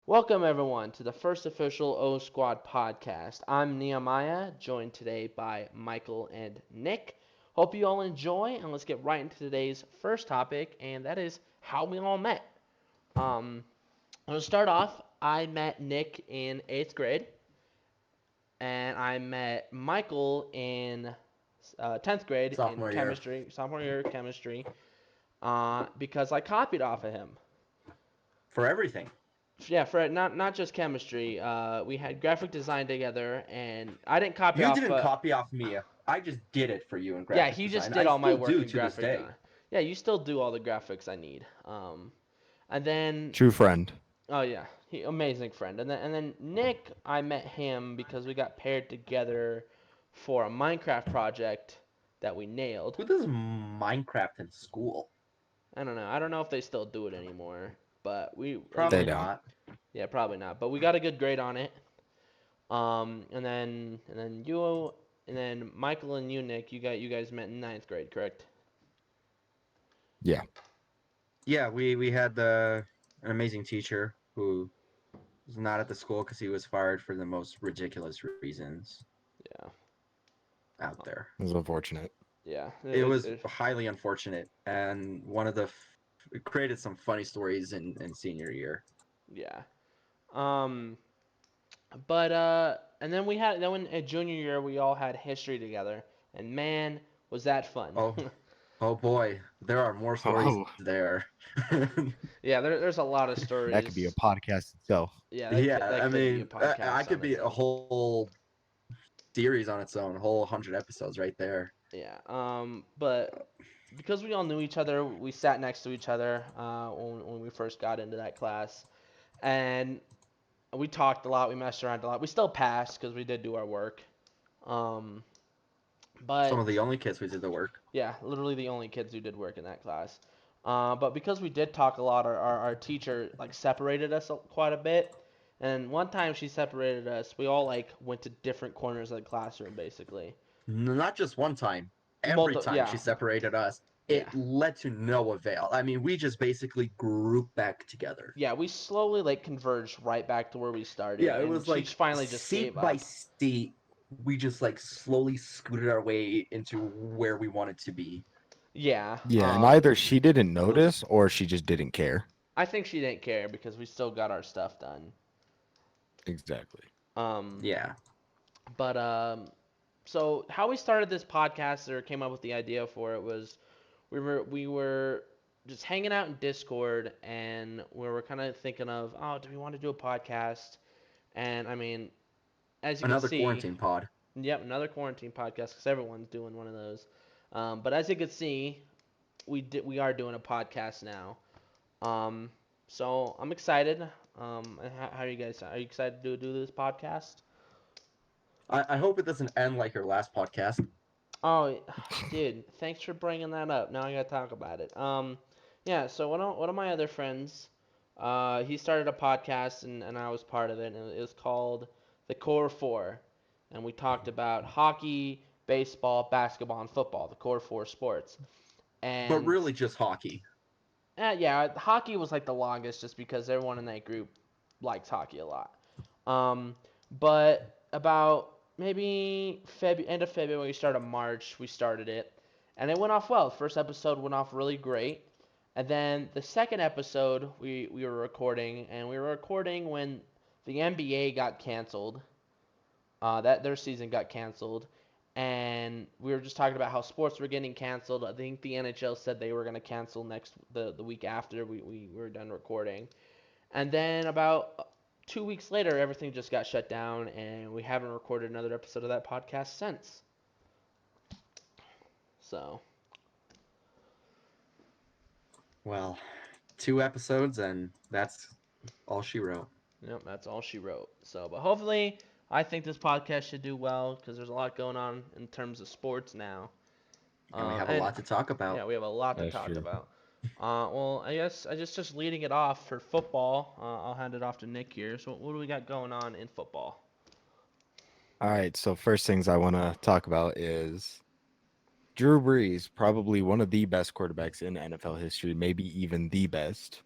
Welcome, everyone, to the first official O Squad podcast. I'm Nehemiah, joined today by Michael and Nick. Hope you all enjoy, and let's get right into today's first topic, and that is how we all met. I'm going to start off. I met Nick in 8th grade, and I met Michael in 10th grade in Sophomore year. chemistry, sophomore year of chemistry, because I copied off of him. For everything. Yeah, for not just chemistry. We had graphic design together, and I didn't copy You off. didn't copy off me. I just did it for you in Yeah, graphic he just design. did I all my still work do in to this graphic day. design. Yeah, you still do all the graphics I need. And then True friend. oh yeah, amazing friend. And then Nick, I met him because we got paired together for a Minecraft project that we nailed. Who does Minecraft in school? I don't know. I don't know if they still do it anymore, but Probably They don't. not. yeah, probably not. But we got a good grade on it. And then Michael and you, Nick, you guys met in 9th grade, correct? Yeah. Yeah, we had an amazing teacher who was not at the school because he was fired for the most ridiculous reasons Yeah. out there. It was unfortunate. Yeah. It was highly unfortunate, and it created some funny stories in senior year. Yeah. Um. And then at junior year we all had history together, and man, was that fun. Oh, oh boy, there are more stories Oh, there. Yeah. There's a lot of stories. that could be a podcast itself. Yeah. Yeah, That I could be a mean, podcast. I could on be its a own. whole series on its own, a whole 100 episodes right there. Yeah. But because we all knew each other, we sat next to each other when we first got into that class, and we talked a lot. We messed around a lot. We still passed because we did do our work. Um, Some of but the only kids who did the work. yeah, literally the only kids who did work in that class. But because we did talk a lot, our teacher like separated us quite a bit. And one time she separated us, we all like went to different corners of the classroom basically. Not just one time, every time Yeah, she separated us, yeah, it led to no avail. I mean, we just basically grouped back together. yeah. We slowly like converged right back to where we started. Yeah, it And was she like finally just gave seat by up. seat, we just like slowly scooted our way into where we wanted to be. Yeah. Yeah, and either she didn't notice or she just didn't care. I think she didn't care because we still got our stuff done. Exactly. Um, Yeah. but so how we started this podcast or came up with the idea for it was we were just hanging out in Discord, and we were kind of thinking of, oh, do we want to do a podcast? And I mean, as you can Another see, quarantine pod. yep, another quarantine podcast because everyone's doing one of those. But as you can see, we are doing a podcast now. Um, so I'm excited. How are you guys? Are you excited to do this podcast? I hope it doesn't end like your last podcast. Oh, dude, thanks for bringing that up. Now I gotta talk about it. Yeah. So one of my other friends, he started a podcast and I was part of it. And it was called the Core Four, and we talked about hockey, baseball, basketball, and football. The Core Four sports. But And really just hockey. yeah, hockey was like the longest, just because everyone in that group likes hockey a lot. Um, but about maybe end of February, start of March, we started it, and it went off well. First episode went off really great, and then the second episode we were recording, and we were recording when the NBA got canceled. That their season got canceled, and we were just talking about how sports were getting canceled. I think the NHL said they were going to cancel the week after we were done recording, and then about 2 weeks later, everything just got shut down, and we haven't recorded another episode of that podcast since. So, Well, 2 episodes and that's all she wrote. yep, that's all she wrote. So, but hopefully, I think this podcast should do well because there's a lot going on in terms of sports now. And we have a And lot to talk about. yeah, we have a lot to That's talk true. about. Well, I guess just leading it off for football. I'll hand it off to Nick here. So, what do we got going on in football? All right. So first things I want to talk about is Drew Brees, probably one of the best quarterbacks in NFL history, maybe even the best.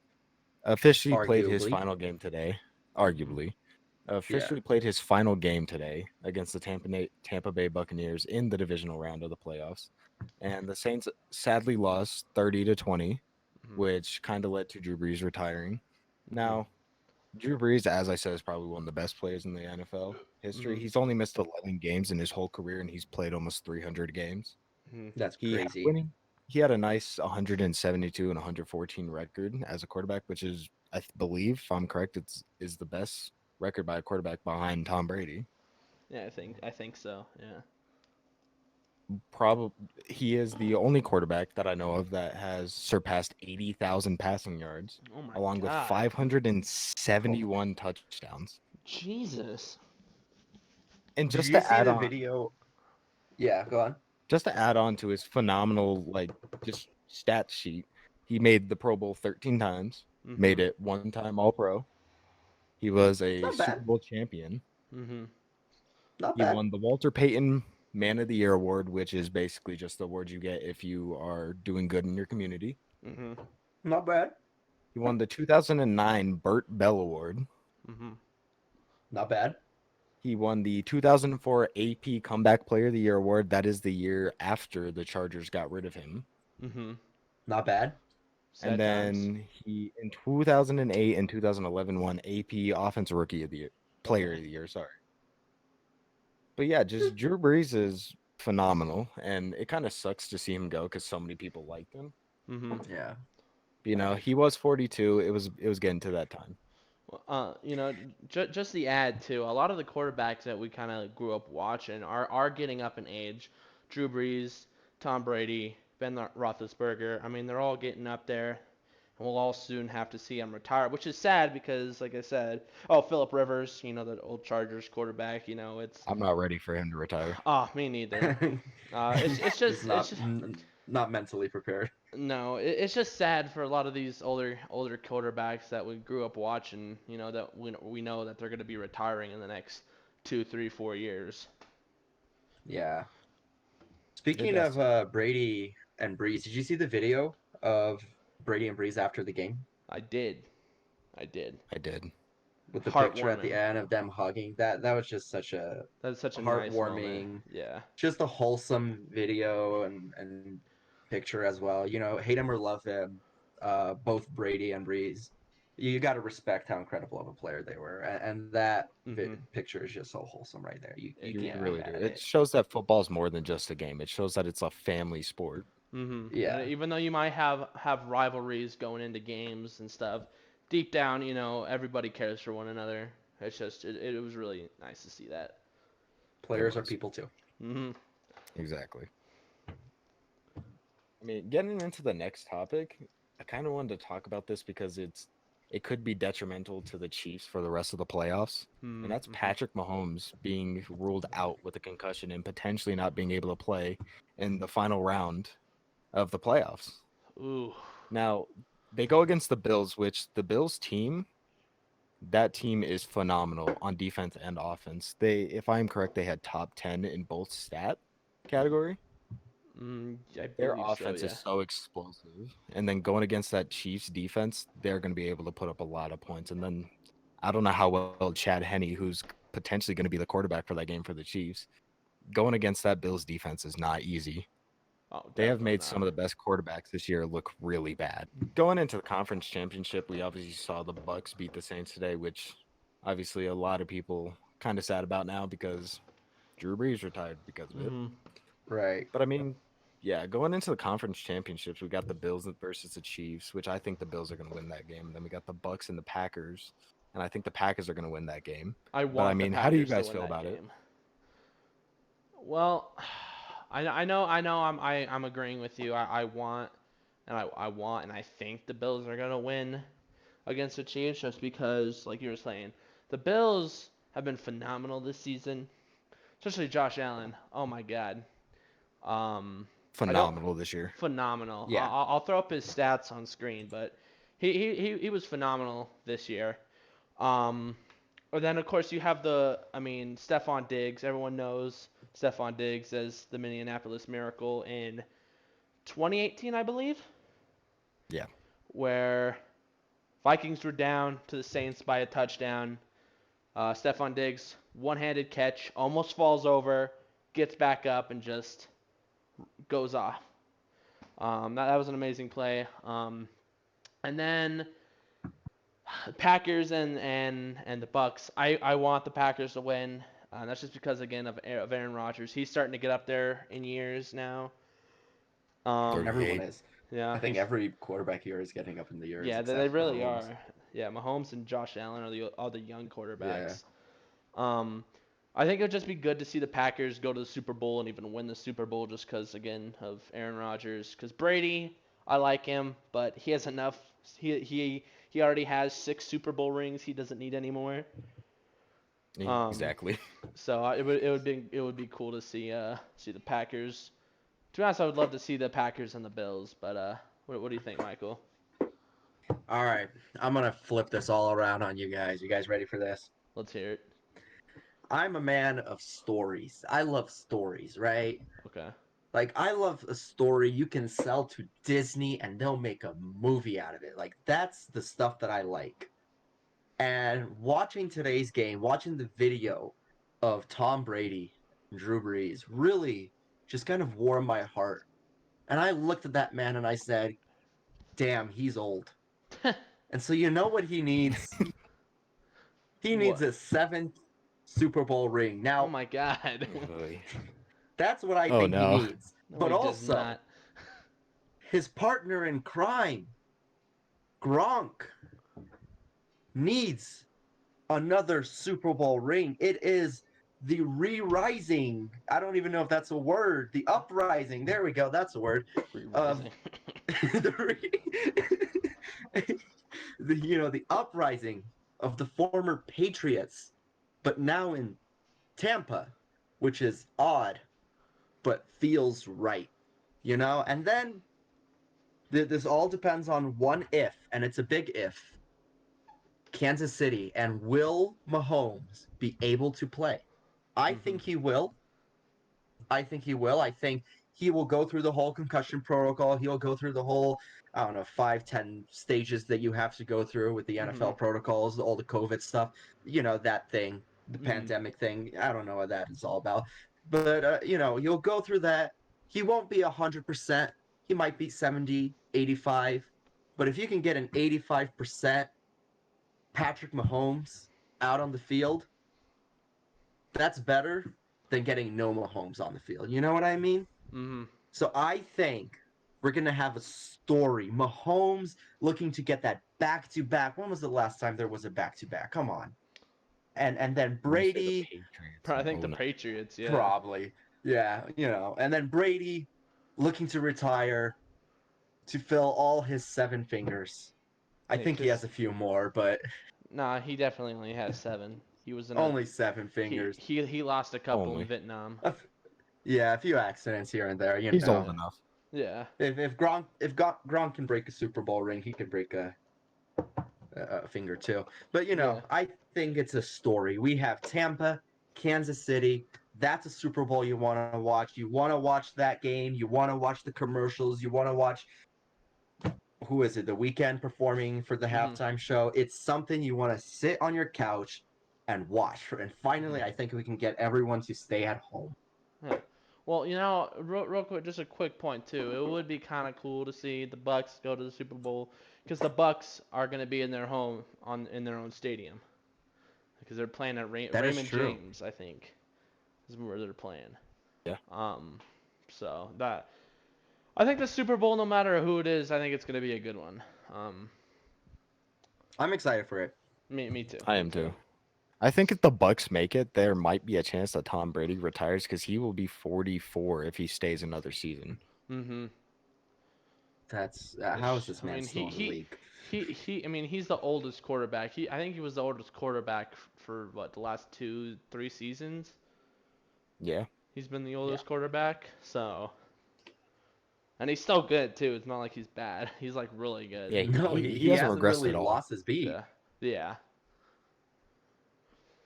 Officially played his Arguably. final game today. arguably, officially played his final game today against the Tampa Bay Buccaneers in the divisional round of the playoffs. And the Saints sadly lost 30-20, Mhm. which kind of led to Drew Brees retiring. Mhm. Now, Drew Brees, as I said, is probably one of the best players in the NFL history. Mhm. He's only missed 11 games in his whole career, and he's played almost 300 games. Mhm. That's He had crazy. winning. He had a nice 172 and 114 record as a quarterback, which is, believe, if I'm correct, is the best record by a quarterback behind Tom Brady. Yeah, I think so. Yeah. Probably he is the only quarterback that I know of that has surpassed 80,000 passing yards, Oh my along with God. 571 touchdowns. Jesus. And Did just you to see add the on, video? Yeah, go on. just to add on to his phenomenal just stat sheet, he made the Pro Bowl 13 times, made Mhm. it one time All Pro. He was a Not Super bad. Bowl champion. Mhm. Not He bad. won the Walter Payton Man of the Year award, which is basically just the award you get if you are doing good in your community. Mhm. Not bad. He won the 2009 Burt Bell Award. Mhm. Not bad. He won the 2004 AP Comeback Player of the Year award. That is the year after the Chargers got rid of him. Mhm. Not bad. And Sad times. then he in 2008 and 2011 won AP Offensive Rookie of the Year, Player of the Year, sorry. But yeah, just Drew Brees is phenomenal, and it kind of sucks to see him go because so many people liked him. Mhm. Yeah. You know, he was 42. It was getting to that time. You know, just the ad too. A lot of the quarterbacks that we kind of grew up watching are getting up in age. Drew Brees, Tom Brady, Ben Roethlisberger. I mean, they're all getting up there, and we'll all soon have to see them retire, which is sad because, like I said, oh, Philip Rivers, you know, the old Chargers quarterback. You know, it's I'm not ready for him to retire. oh, me neither. Just not mentally prepared. No, it's just sad for a lot of these older quarterbacks that we grew up watching. You know that we know that they're going to be retiring in the next 2, 3, 4 years. Yeah. It Speaking does. of Brady and Breeze, did you see the video of Brady and Breeze after the game I did, I did. I did. with the picture at the Heartwarming. end of them hugging? That was just such a That's such a nice moment. heartwarming, Yeah. just a wholesome video and picture as well. You know, hate him or love him, both Brady and Breeze, you got to respect how incredible of a player they were, and that Mhm. picture is just so wholesome right there. You You can't Yeah. be really do. mad at It it. shows that football is more than just a game. It shows that it's a family sport. And Yeah, even though you might have rivalries going into games and stuff, deep down, you know, everybody cares for one another. It's just it was really nice to see that. It players are was. people too. Mhm. Exactly. I mean, getting into the next topic, I kind of wanted to talk about this because it could be detrimental to the Chiefs for the rest of the playoffs. And that's Mhm. Patrick Mahomes being ruled out with a concussion and potentially not being able to play in the final round of the playoffs. Ooh. Now, they go against the Bills, which the Bills team, that team is phenomenal on defense and offense. If I'm correct, they had top 10 in both stat category. I Their believe so. offense is Yeah. so explosive. And then going against that Chiefs defense, they're going to be able to put up a lot of points. And then I don't know how well Chad Henne, who's potentially going to be the quarterback for that game for the Chiefs, going against that Bills defense is not easy. Oh, They have definitely made some not. of the best quarterbacks this year look really bad. Going into the conference championship, we obviously saw the Bucks beat the Saints today, which obviously a lot of people kind of sad about now because Drew Brees retired because of it. Mhm. Right. But I mean, yeah, going into the conference championships, we got the Bills versus the Chiefs, which I think the Bills are going to win that game. And then we got the Bucks and the Packers, and I think the Packers are going to win that game. I But I want the mean, how do you Packers to guys win feel that about it? game. Well, I know I'm agreeing with you. I want I want and I think the Bills are gonna win against the Chiefs just because, like you were saying, the Bills have been phenomenal this season, especially Josh Allen. Oh my God. I don't Phenomenal this year. phenomenal. Yeah. I'll throw up his stats on screen, but he was phenomenal this year. Um, or then of course you have I mean, Stephon Diggs. Everyone knows Stephon Diggs as the Minneapolis Miracle in 2018, I believe, Yeah. where Vikings were down to the Saints by a touchdown. Stephon Diggs, one-handed catch, almost falls over, gets back up, and just goes off. That was an amazing play. And then Packers and the Bucks. I want the Packers to win. That's just because, again, of Aaron Rodgers. He's starting to get up there in years now. Everyone 38. is. Yeah, I think every quarterback here is getting up in the years. yeah, they except really Mahomes. are. Yeah, Mahomes and Josh Allen are the young Yeah. quarterbacks. I think it would just be good to see the Packers go to the Super Bowl and even win the Super Bowl just because, again, of Aaron Rodgers. Because Brady, I like him, but he has enough. He already has 6 Super Bowl rings. He doesn't need any more. Exactly. So it would be cool to see the Packers. To be honest, I would love to see the Packers and the Bills. But what do you think, Michael? All right, I'm gonna flip this all around on you guys. You guys ready for this? Let's hear it. I'm a man of stories. I love stories, right? Okay. Like, I love a story you can sell to Disney and they'll make a movie out of it. Like, that's the stuff that I like. And watching today's game, watching the video of Tom Brady and Drew Brees really just kind of warmed my heart. And I looked at that man and I said, damn, he's old. And so you know what he needs? He needs What? a 7th Super Bowl ring. Oh Now, my God. that's what I Oh, think no. he needs. No, But he does also, not. his partner in crime, Gronk, needs another Super Bowl ring. It is the re-rising. I don't even know if that's a word. The uprising. There we go. That's a word. Re-rising. The uprising of the former Patriots, but now in Tampa, which is odd, but feels right. And then this all depends on one if, and it's a big if. Kansas City, and will Mahomes be able to play? I think he will. I think he will go through the whole concussion protocol. He'll go through the whole, I don't know, 5-10 stages that you have to go through with the NFL protocols, all the COVID stuff, that thing, the pandemic thing. I don't know what that is all about. But, you'll go through that. He won't be 100%. He might be 70, 85. But if you can get an 85% Patrick Mahomes out on the field, that's better than getting no Mahomes on the field. You know what I mean? Mm-hmm. So I think we're going to have a story. Mahomes looking to get that back-to-back. When was the last time there was a back-to-back? Come on. And then Brady. I think the Patriots, yeah. Probably. Yeah, And then Brady looking to retire to fill all his 7 fingers. I think he has a few more, but Nah, he definitely only has 7. He was in only 7 fingers. He lost a couple in Vietnam. Yeah, a few accidents here and there. He's old enough. Yeah. If Gronk can break a Super Bowl ring, he can break a finger too. But I think it's a story. We have Tampa, Kansas City. That's a Super Bowl you want to watch. You want to watch that game. You want to watch the commercials. You want to watch. Who is it? The Weeknd performing for the halftime show. It's something you want to sit on your couch and watch. And finally, I think we can get everyone to stay at home. Yeah. Well, real quick, just a quick point too. It would be kind of cool to see the Bucks go to the Super Bowl because the Bucks are going to be in their home in their own stadium because they're playing at Raymond James, I think, is where they're playing. Yeah. So that. I think the Super Bowl, no matter who it is, I think it's going to be a good one. I'm excited for it. Me too. I am too. I think if the Bucks make it, there might be a chance that Tom Brady retires because he will be 44 if he stays another season. Mm-hmm. That's how is this man still in the league? He's the oldest quarterback. I think he was the oldest quarterback for the last 2-3 seasons. Yeah. He's been the oldest quarterback, so. And he's still good too. It's not like he's bad. He's like really good. Yeah, he hasn't regressed really at all. lost his beat. Yeah.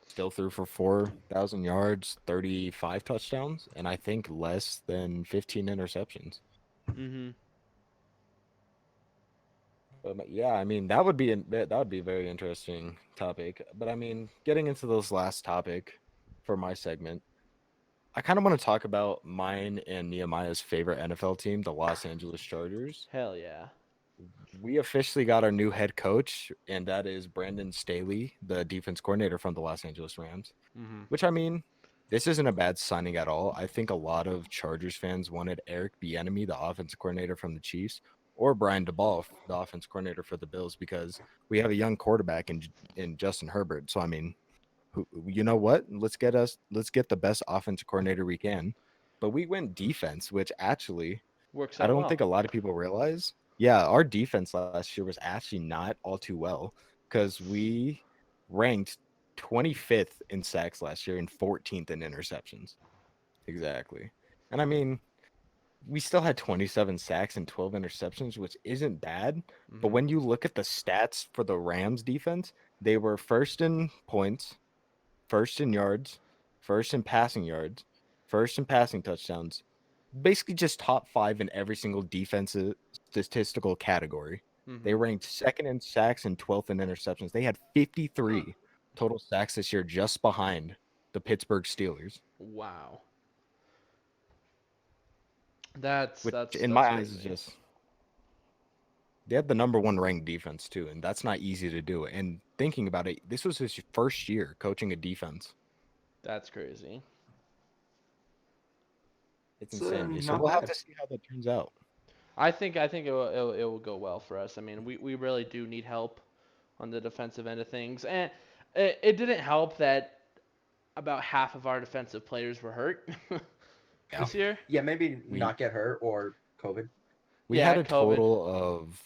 Still threw for 4,000 yards, 35 touchdowns, and I think less than 15 interceptions. Mm-hmm. Yeah, I mean that would be a very interesting topic. But I mean, getting into this last topic for my segment, I kind of want to talk about mine and Nehemiah's favorite NFL team, the Los Angeles Chargers. Hell yeah. We officially got our new head coach, and that is Brandon Staley, the defense coordinator from the Los Angeles Rams. Mm-hmm. Which I mean, this isn't a bad signing at all. I think a lot of Chargers fans wanted Eric Bieniemy, the offensive coordinator from the Chiefs, or Brian DeBall, the offense coordinator for the Bills, because we have a young quarterback in Justin Herbert. So I mean, you know what? Let's get the best offensive coordinator we can. But we went defense, which actually Works I out don't well. think a lot of people realize. Yeah, our defense last year was actually not all too well because we ranked 25th in sacks last year and 14th in interceptions. Exactly. And I mean, we still had 27 sacks and 12 interceptions, which isn't bad. But Mhm. when you look at the stats for the Rams defense, they were first in points, first in yards, first in passing yards, first in passing touchdowns, basically just top 5 in every single defensive statistical category. They Mhm. ranked second in sacks and 12th in interceptions. They had 53 total sacks this year, just behind the Pittsburgh Steelers, Wow. That's which that's in that's my eyes is crazy. just they had the number one ranked defense too, and that's not easy to do. And thinking about it, this was his first year coaching a defense. That's crazy. It's It's insanity. So not we'll have bad. to see how that turns out. I think it will go well for us. I mean, we really do need help on the defensive end of things, and it didn't help that about half of our defensive players were hurt Yeah. this year. Yeah, maybe We not get hurt or COVID. we Yeah, had a COVID. total of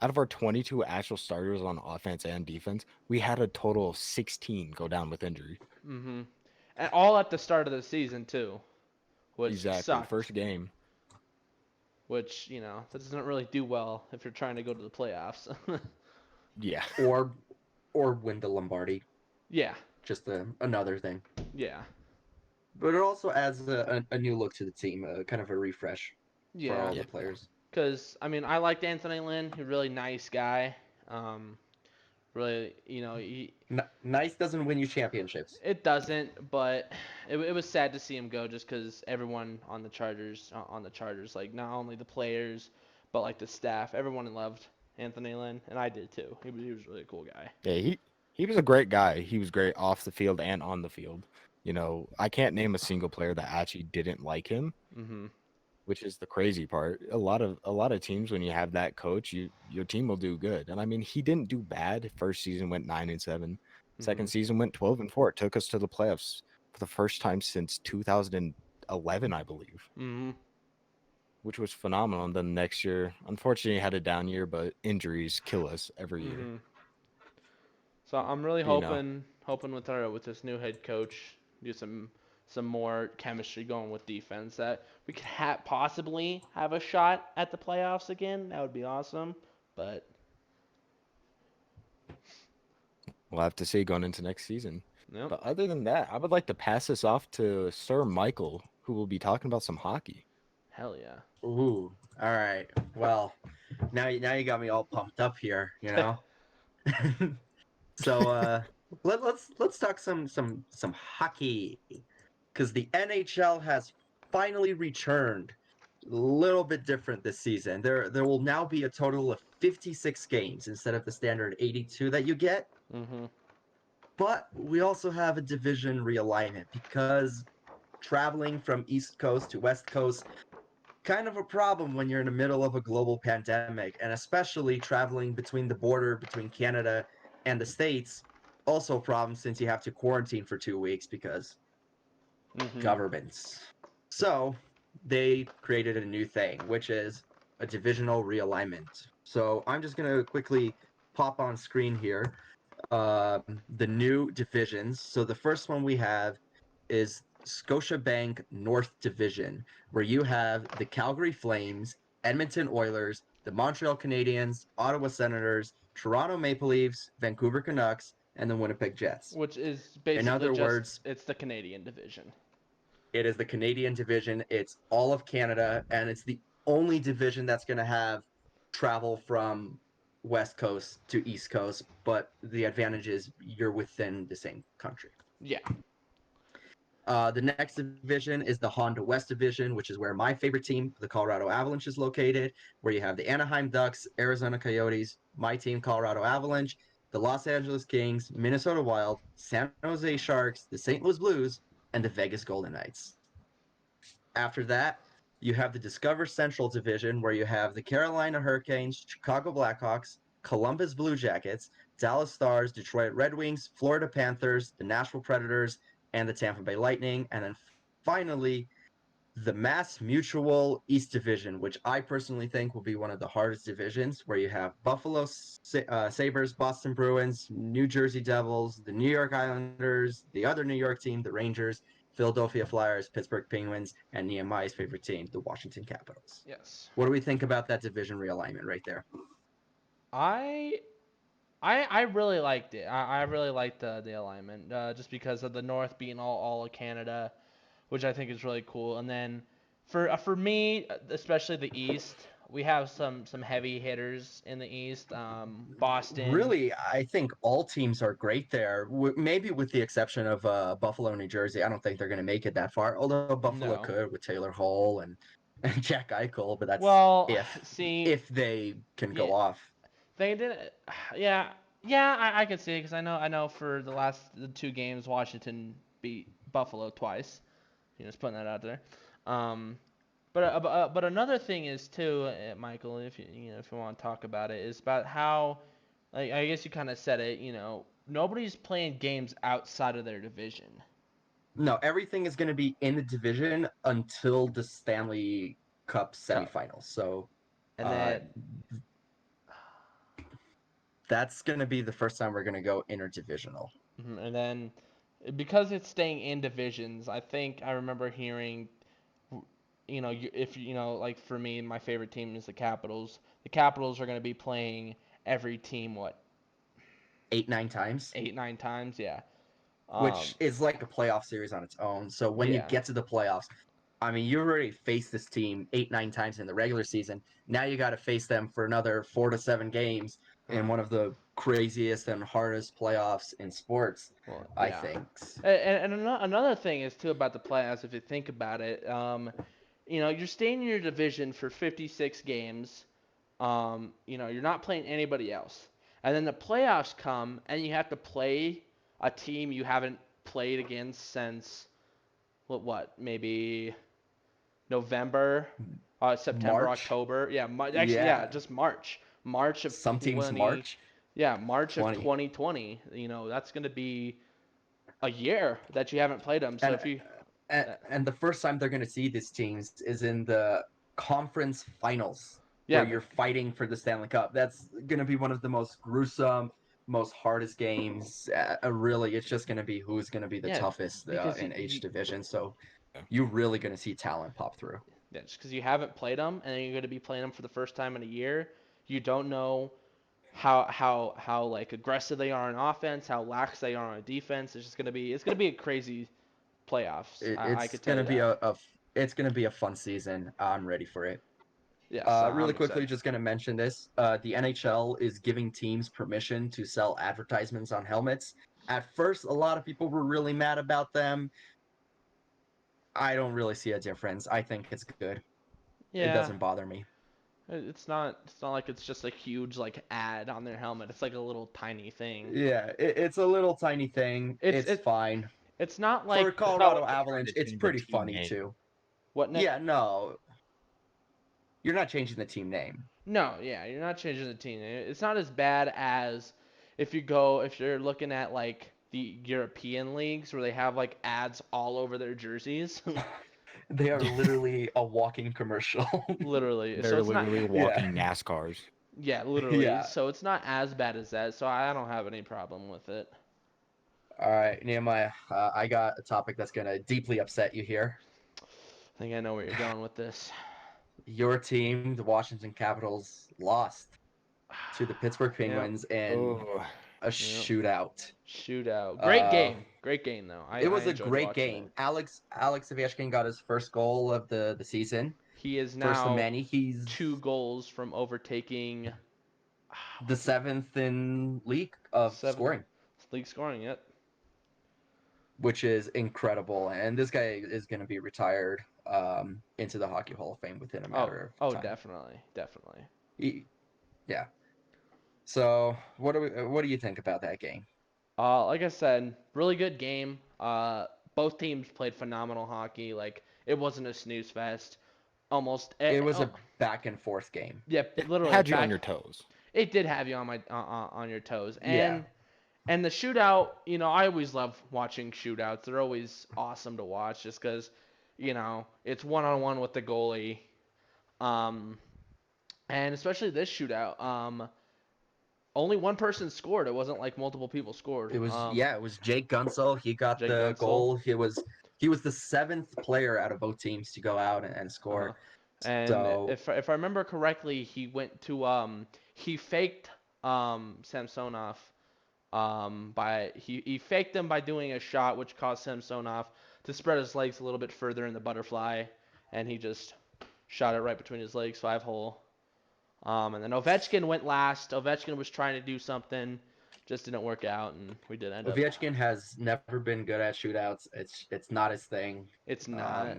out of our 22 actual starters on offense and defense, we had a total of 16 go down with injury. Mhm. And all at the start of the season too, which Exactly. sucked. First game. Which that doesn't really do well if you're trying to go to the playoffs. Yeah. or win the Lombardi. Yeah. Just another thing. Yeah. But it also adds a new look to the team, kind of a refresh for Yeah. all Yeah. the players. Because I mean, I liked Anthony Lynn. He's a really nice guy. Really, Nice doesn't win you championships. it doesn't, but it was sad to see him go just because everyone on the Chargers, like not only the players, but like the staff, everyone loved Anthony Lynn, and I did too. He was a really cool guy. Yeah, he was a great guy. He was great off the field and on the field. I can't name a single player that actually didn't like him, Mhm. which is the crazy part. A lot of teams when you have that coach, your team will do good. And I mean, he didn't do bad. First season went 9-7. Second Mhm. season went 12-4. It took us to the playoffs for the first time since 2011, I believe, Mhm. which was phenomenal. And then next year, unfortunately, had a down year, but injuries kill us every year. Mhm. So I'm really You know, hoping with this new head coach, do some more chemistry going with defense that we could possibly have a shot at the playoffs again. That would be awesome. But we'll have to see going into next season. nope. But other than that, I would like to pass this off to Sir Michael, who will be talking about some hockey. Hell yeah. Ooh, all right. Well, now you got me all pumped up here. So let's talk some hockey, because the NHL has finally returned. A little bit different this season. There will now be a total of 56 games instead of the standard 82 that you get. Mhm. But we also have a division realignment because traveling from East Coast to West Coast, kind of a problem when you're in the middle of a global pandemic, and especially traveling between the border between Canada and the States, also a problem since you have to quarantine for 2 weeks because Mhm. governments. So they created a new thing, which is a divisional realignment. So I'm just going to quickly pop on screen here the new divisions. So the first one we have is Scotiabank North Division, where you have the Calgary Flames, Edmonton Oilers, the Montreal Canadiens, Ottawa Senators, Toronto Maple Leafs, Vancouver Canucks, and the Winnipeg Jets. Which is In basically other just words, it's the Canadian division. it is the Canadian division. It's all of Canada, and it's the only division that's going to have travel from West Coast to East Coast, but the advantage is you're within the same country. Yeah. The next division is the Honda West Division, which is where my favorite team, the Colorado Avalanche, is located, where you have the Anaheim Ducks, Arizona Coyotes, my team, Colorado Avalanche, the Los Angeles Kings, Minnesota Wild, San Jose Sharks, the St. Louis Blues, and the Vegas Golden Knights. After that, you have the Discover Central Division, where you have the Carolina Hurricanes, Chicago Blackhawks, Columbus Blue Jackets, Dallas Stars, Detroit Red Wings, Florida Panthers, the Nashville Predators, and the Tampa Bay Lightning. And then finally, the Mass Mutual East Division, which I personally think will be one of the hardest divisions, where you have Buffalo Sabres, Boston Bruins, New Jersey Devils, the New York Islanders, the other New York team, the Rangers, Philadelphia Flyers, Pittsburgh Penguins, and Nehemiah's favorite team, the Washington Capitals. Yes. What do we think about that division realignment right there? I really liked it. I really liked the alignment, just because of the North being all of Canada, which I think is really cool. And then for me, especially the East, we have some heavy hitters in the East. Boston. Really, I think all teams are great there. Maybe with the exception of Buffalo, New Jersey. I don't think they're going to make it that far. Although Buffalo No. could with Taylor Hall and Jack Eichel, but that's Well, see, if they can go Yeah. off. they didn't. Yeah. I can see it because I know for the 2 games, Washington beat Buffalo twice. Just putting that out there. But another thing is too, Michael, if if you want to talk about it, is about how, like, I guess you kind of said it. Nobody's playing games outside of their division. No, everything is going to be in the division until the Stanley Cup semifinals. So, And then that's going to be the first time we're going to go interdivisional. and then because it's staying in divisions, I think I remember hearing, if like for me, my favorite team is the Capitals. The Capitals are going to be playing every team 8-9 times. 8-9 times, yeah. Which is like a playoff series on its own. So when you get to the playoffs, I mean, you already faced this team 8-9 times in the regular season. Now you got to face them for another 4 to 7 games in one of the craziest and hardest playoffs in sports, I think. And another thing is too about the playoffs. If you think about it, you're staying in your division for 56 games. You're not playing anybody else, and then the playoffs come, and you have to play a team you haven't played against since maybe November, September, March? October. Yeah, just March. March of some teams 20, March. Yeah, March 20. of 2020. That's going to be a year that you haven't played them. So and the first time they're going to see these teams is in the conference finals, yeah, where you're fighting for the Stanley Cup. That's going to be one of the most gruesome, most hardest games. Really, it's just going to be who's going to be the toughest in each division. So you're really going to see talent pop through. Yeah, just because you haven't played them, and then you're going to be playing them for the first time in a year. You don't know how like aggressive they are on offense, how lax they are on defense. It's going to be a crazy playoffs. It's going to be a fun season. I'm ready for it. Yeah. Really quickly, just going to mention this. The NHL is giving teams permission to sell advertisements on helmets. At first, a lot of people were really mad about them. I don't really see a difference. I think it's good. Yeah. It doesn't bother me. It's not like it's just a huge like ad on their helmet. It's like a little tiny thing. Yeah, it's a little tiny thing. It's fine. It's not like for Colorado Avalanche. It's pretty funny name. too. What? Yeah, no. You're not changing the team name. No, yeah, you're not changing the team name. It's not as bad as if you're looking at like the European leagues where they have like ads all over their jerseys. They are literally a walking commercial. Literally. They're so it's literally not, walking NASCARs. Yeah, literally. Yeah. So it's not as bad as that. So I don't have any problem with it. All right, Nehemiah, I got a topic that's going to deeply upset you here. I think I know where you're going with this. Your team, the Washington Capitals, lost to the Pittsburgh Penguins in a shootout. Great game though. It was a great game. Alex Ovechkin got his first goal of the season. He is first now of many. He's 2 goals from overtaking the 7th in league of Seventh. scoring, league scoring. Yep. which is incredible. And this guy is going to be retired into the Hockey Hall of Fame within a matter of time. Definitely. Yeah. So what do you think about that game? Like I said, really good game. Both teams played phenomenal hockey. Like it wasn't a snooze fest. Almost. It was a back and forth game. Yeah, It literally. had you on your toes. It did have you on my on your toes. And Yeah. and the shootout, I always love watching shootouts. They're always awesome to watch just because, it's one-on-one with the goalie. And especially this shootout, only one person scored. It wasn't like multiple people scored. It was it was Jake Gunsel. He got Jake the Gunsel. goal. He was the 7th player out of both teams to go out and score. And So if I remember correctly, he went to he faked Samsonov he faked him by doing a shot which caused Samsonov to spread his legs a little bit further in the butterfly, and he just shot it right between his legs, 5-hole. And then Ovechkin went last. Ovechkin was trying to do something, just didn't work out, and we did end up. Ovechkin has never been good at shootouts. It's not his thing. It's not.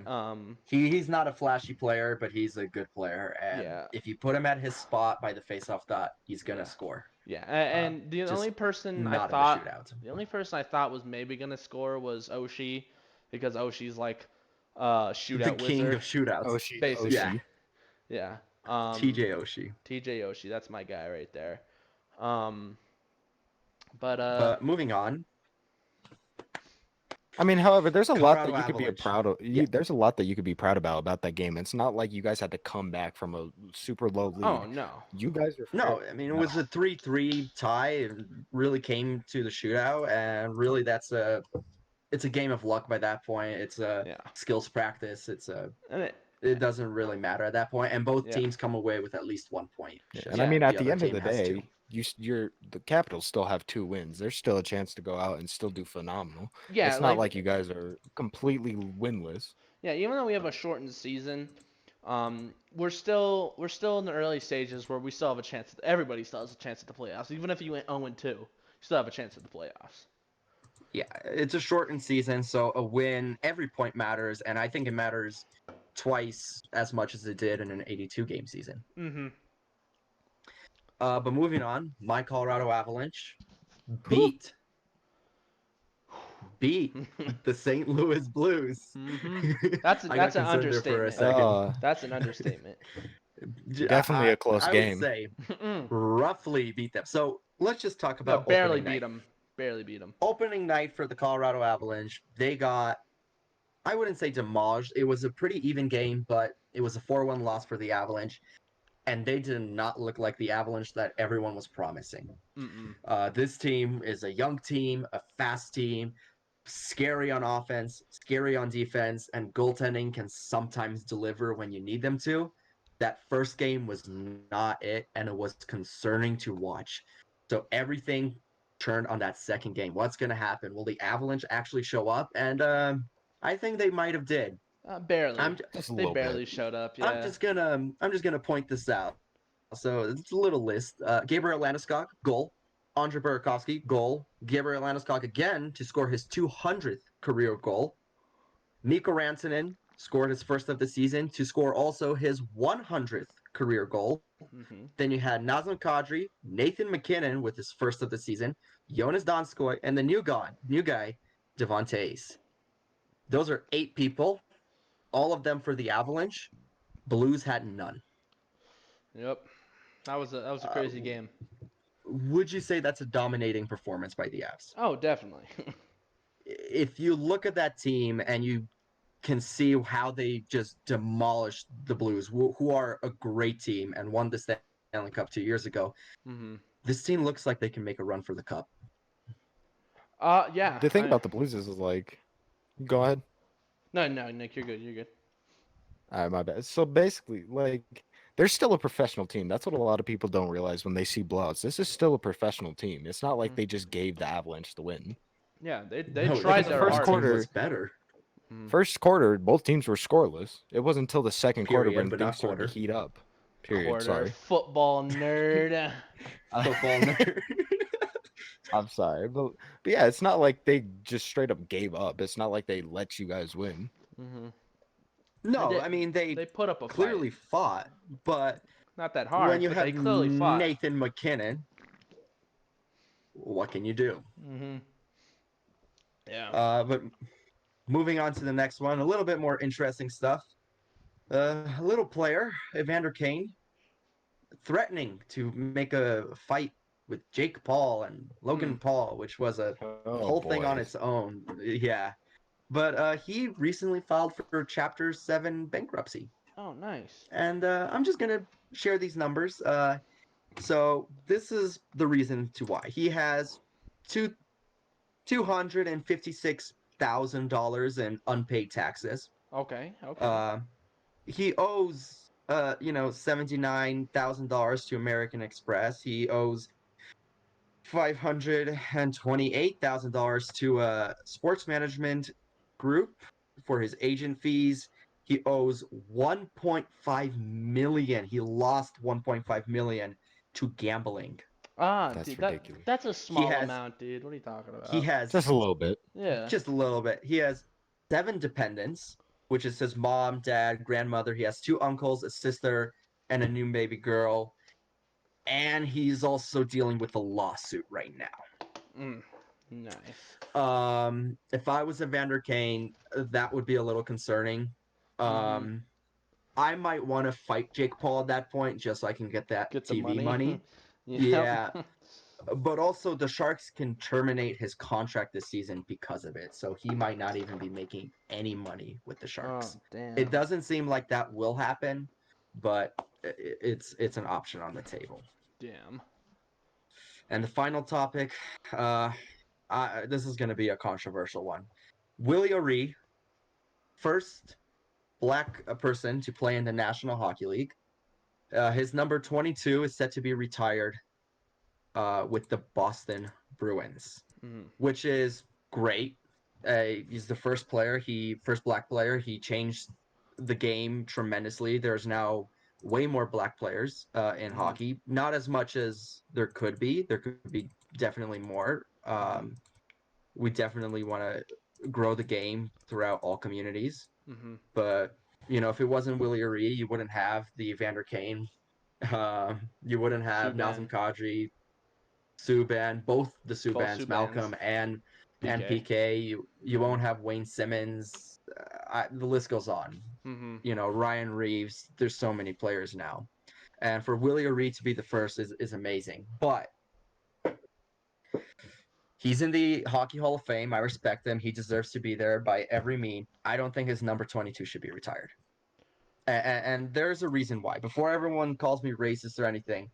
He's not a flashy player, but he's a good player. And Yeah. if you put him at his spot by the faceoff dot, he's gonna Yeah. score. Yeah, and the just only person Not I in the thought shootout. the only person I thought was maybe gonna score was Oshie, because Oshie's like shootout The king wizard. of shootouts. Oshie, Basically. Oshie. Yeah. TJ Oshie. TJ Oshie, that's my guy right there. But But moving on. I mean, however, there's a lot that Colorado you could be Avalanche. proud of. Yeah. There's a lot that you could be proud about that game. It's not like you guys had to come back from a super low lead. oh no. You guys are No, I mean it was a 3-3 tie. It really came to the shootout, and really it's a game of luck by that point. It's a Yeah. skills practice. And It doesn't really matter at that point, and both Yeah. teams come away with at least 1 point. Yeah, Just and I mean, at the other end of team the has day, 2. the Capitals still have 2 wins. There's still a chance to go out and still do phenomenal. yeah, It's not like you guys are completely winless. yeah, even though we have a shortened season, we're still in the early stages where we still have a chance. Everybody still has a chance at the playoffs. Even if you went 0-2, you still have a chance at the playoffs. Yeah, it's a shortened season, so a win, every point matters, and I think it matters twice as much as it did in an 82-game season. Mm-hmm. But moving on, my Colorado Avalanche beat the St. Louis Blues. Mm-hmm. That's I an got concerned there for a understatement. second. That's an understatement. Definitely a close I game. would say Mm-mm. roughly beat them. So let's just talk about barely opening beat night. them. Barely beat them. Opening night for the Colorado Avalanche, they got, I wouldn't say demolished. It was a pretty even game, but it was a 4-1 loss for the Avalanche, and they did not look like the Avalanche that everyone was promising. Mm-mm. This team is a young team, a fast team, scary on offense, scary on defense, and goaltending can sometimes deliver when you need them to. That first game was not it, and it was concerning to watch. So everything turned on that second game. What's going to happen? Will the Avalanche actually show up? And I think they might have did. Barely. Just a They little barely bit. showed up. Yeah. I'm just gonna point this out. So it's a little list. Gabriel Landeskog, goal. Andre Burakovsky, goal. Gabriel Landeskog again to score his 200th career goal. Mikko Rantanen scored his first of the season to score also his 100th career goal. Mm-hmm. Then you had Nazem Kadri, Nathan McKinnon with his first of the season, Jonas Donskoy, and the new guy, Devon Toews. Those are 8 people, all of them for the Avalanche. Blues had none. Yep. That was a crazy game. Would you say that's a dominating performance by the Avs? Oh, definitely. If you look at that team and you can see how they just demolished the Blues, who are a great team and won the Stanley Cup 2 years ago, Mm-hmm. this team looks like they can make a run for the Cup. Yeah. The thing about the Blues is like, go ahead. No, Nick, you're good. You're good. All right, my bad. So basically, like, they're still a professional team. That's what a lot of people don't realize when they see blowouts. This is still a professional team. It's not like they just gave the Avalanche the win. Yeah, they No, tried the their first team hardest. quarter- was better. Mhm. First quarter, both teams were scoreless. It wasn't until the second quarter Period, when but things not started to quarter. heat up. Period. Quarter Sorry. football nerd. Football nerd. I'm sorry, but yeah, it's not like they just straight up gave up. It's not like they let you guys win. hmm No, I mean They put up a clearly fight. fought, but Not that when hard, you but have they clearly fought. Nathan McKinnon, what can you do? hmm Yeah. But moving on to the next one, a little bit more interesting stuff. A little player, Evander Kane, threatening to make a fight with Jake Paul and Logan Paul, which was a Oh whole thing on boy. its own. Yeah. But he recently filed for Chapter 7 bankruptcy. Oh, nice. And I'm just going to share these numbers. So this is the reason to why. He has $256,000 in unpaid taxes. Okay. Okay. He owes $79,000 to American Express. He owes $528,000 to a sports management group for his agent fees. He owes 1.5 million. He lost 1.5 million to gambling. That's Dude, ridiculous. that's a small has- amount, dude. What are you talking about? He has Just a little bit. Yeah. just a little bit. He has 7 dependents, which is his mom, dad, grandmother. He has 2 uncles, a sister, and a new baby girl. And he's also dealing with a lawsuit right now. Nice. If I was Evander Kane, that would be a little concerning. I might want to fight Jake Paul at that point just so I can get that Get the TV money. Yep. Yeah. But also the Sharks can terminate his contract this season because of it. So he might not even be making any money with the Sharks. Oh, damn. It doesn't seem like that will happen, but it's an option on the table. Damn. And the final topic, this is going to be a controversial one. Willie O'Ree, first black person to play in the National Hockey League. His number 22 is set to be retired with the Boston Bruins, which is great. He's the first black player. He changed the game tremendously. There's now way more black players in hockey. Not as much as there could be. There could be definitely more. We definitely want to grow the game throughout all communities. But if it wasn't Willie O'Ree, you wouldn't have the Evander Kane. You wouldn't have Nazem Kadri, Subban, both the Subbans, Malcolm and PK. You won't have Wayne Simmons. The list goes on. Ryan Reeves. There's so many players now, and for Willie O'Ree to be the first is amazing. But he's in the Hockey Hall of Fame. I respect him. He deserves to be there by every mean. I don't think his number 22 should be retired. And there's a reason why. Before everyone calls me racist or anything,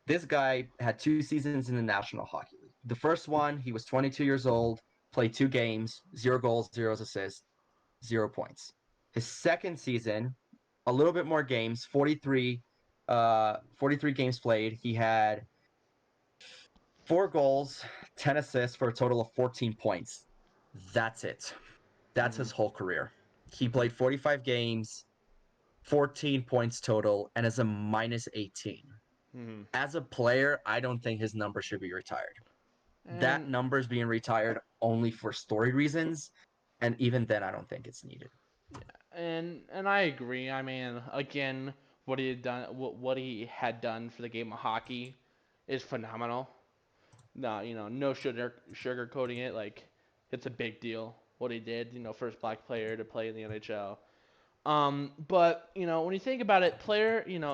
this guy had 2 seasons in the National Hockey League. The first one, he was 22 years old, played 2 games, 0 goals, 0 assists, 0 points. His second season, a little bit more games, 43 games played. He had 4 goals, 10 assists for a total of 14 points. That's it. That's his whole career. He played 45 games, 14 points total, and is a minus 18. As a player, I don't think his number should be retired. That number is being retired only for story reasons, and even then, I don't think it's needed. And I agree. I mean, again, what he had done for the game of hockey is phenomenal. No, no sugarcoating it. Like, it's a big deal what he did. First black player to play in the NHL. But when you think about it,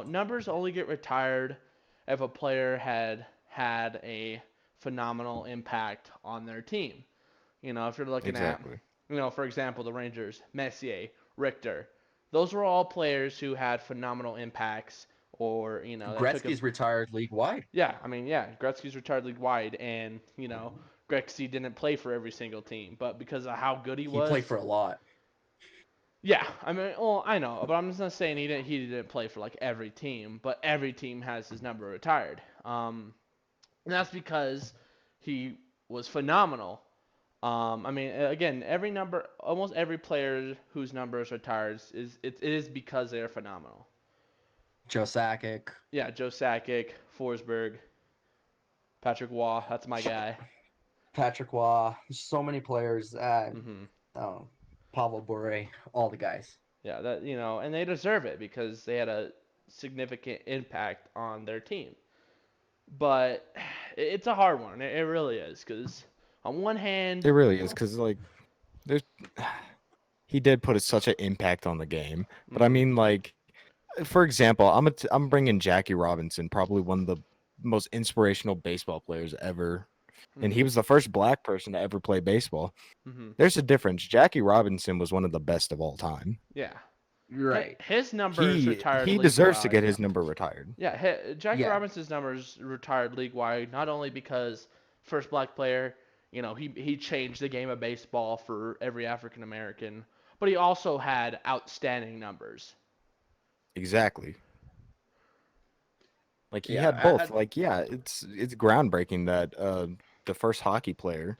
numbers only get retired if a player had a phenomenal impact on their team. If you're looking at, for example, the Rangers, Messier, Richter, those were all players who had phenomenal impacts. Or Gretzky's retired league wide. Yeah, I mean, Gretzky's retired league wide, and Gretzky didn't play for every single team, but because of how good he was, he played for a lot. Yeah, I mean, well, I know, but I'm just not saying he didn't play for like every team, but every team has his number retired. And that's because he was phenomenal. I mean, again, almost every player whose number is retired it is because they are phenomenal. Joe Sakic. Yeah, Joe Sakic, Forsberg, Patrick Waugh. That's my guy. Patrick Waugh. So many players. Hmm. Oh, Pavel Bure. All the guys. Yeah, that and they deserve it because they had a significant impact on their team. But it's a hard one. It really is because on one hand, It really is because like there's he did put such an impact on the game. But I mhm, mean, like for example, I'm bringing Jackie Robinson, probably one of the most inspirational baseball players ever, and he mhm, was the first black person to ever play baseball. mhm, There's a difference. Jackie Robinson was one of the best of all time. yeah, Right. his numbers He retired he league deserves to wide. get his number retired. Yeah, Jackie Yeah. Robinson's numbers retired league wide not only because first black player, he changed the game of baseball for every African American, but he also had outstanding numbers. Exactly. Like he Yeah. had both. Like yeah, it's groundbreaking that the first hockey player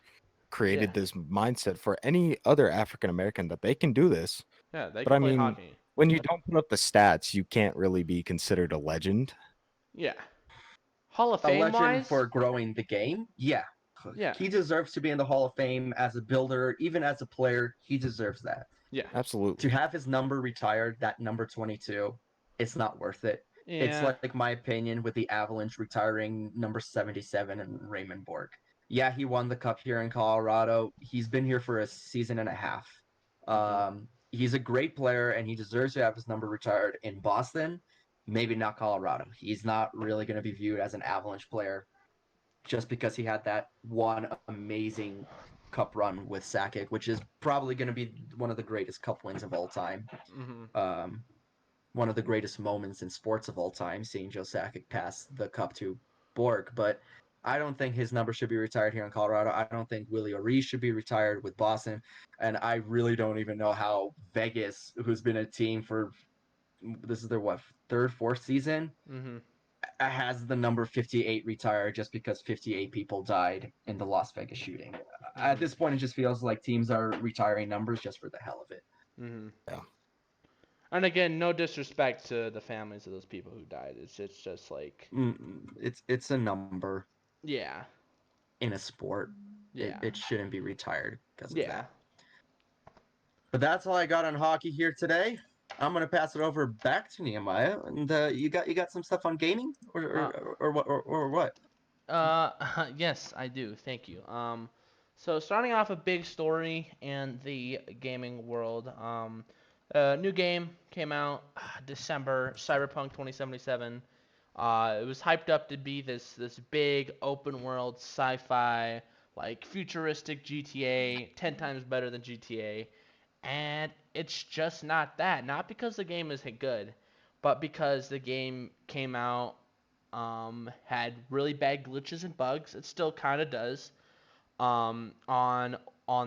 Yeah, created this mindset for any other African American that they can do this. yeah, they But can I play mean, hockey. when you don't put up the stats, you can't really be considered a legend. Yeah, Hall of A Fame legend wise, for growing the game. Yeah. yeah, He deserves to be in the Hall of Fame as a builder, even as a player. He deserves that. yeah, To Absolutely. have his number retired, that number 22, it's not worth it. It's yeah, like my opinion with the Avalanche retiring number 77 and Raymond Borg. Yeah, he won the cup here in Colorado. He's been here for a season and a half. hmm, He's a great player and he deserves to have his number retired in Boston, maybe not Colorado. He's not really going to be viewed as an Avalanche player just because he had that one amazing cup run with Sakic, which is probably going to be one of the greatest cup wins of all time. hmm, Um, one of the greatest moments in sports of all time, seeing Joe Sakic pass the cup to Borg. But I don't think his number should be retired here in Colorado. I don't think Willie O'Ree should be retired with Boston. And I really don't even know how Vegas, who's been a team for this is their what, third, fourth season, hmm, has the number 58 retired just because 58 people died in the Las Vegas shooting. At hmm, this point, it just feels like teams are retiring numbers just for the hell of it. hmm. Yeah. And again, no disrespect to the families of those people who died. It's just like, It's a number yeah, in a sport. It, yeah, it shouldn't be retired because of yeah. that. But that's all I got on hockey here today. I'm gonna pass it over back to Nehemiah, and you got some stuff on gaming Uh, or what? yes, I do. Thank you. So starting off a big story in the gaming world. A new game came out December, Cyberpunk 2077. It was hyped up to be this big open world sci-fi like futuristic GTA, 10 times better than GTA, and it's just not that. Not because the game isn't good, but because the game came out had really bad glitches and bugs. It still kind of does. On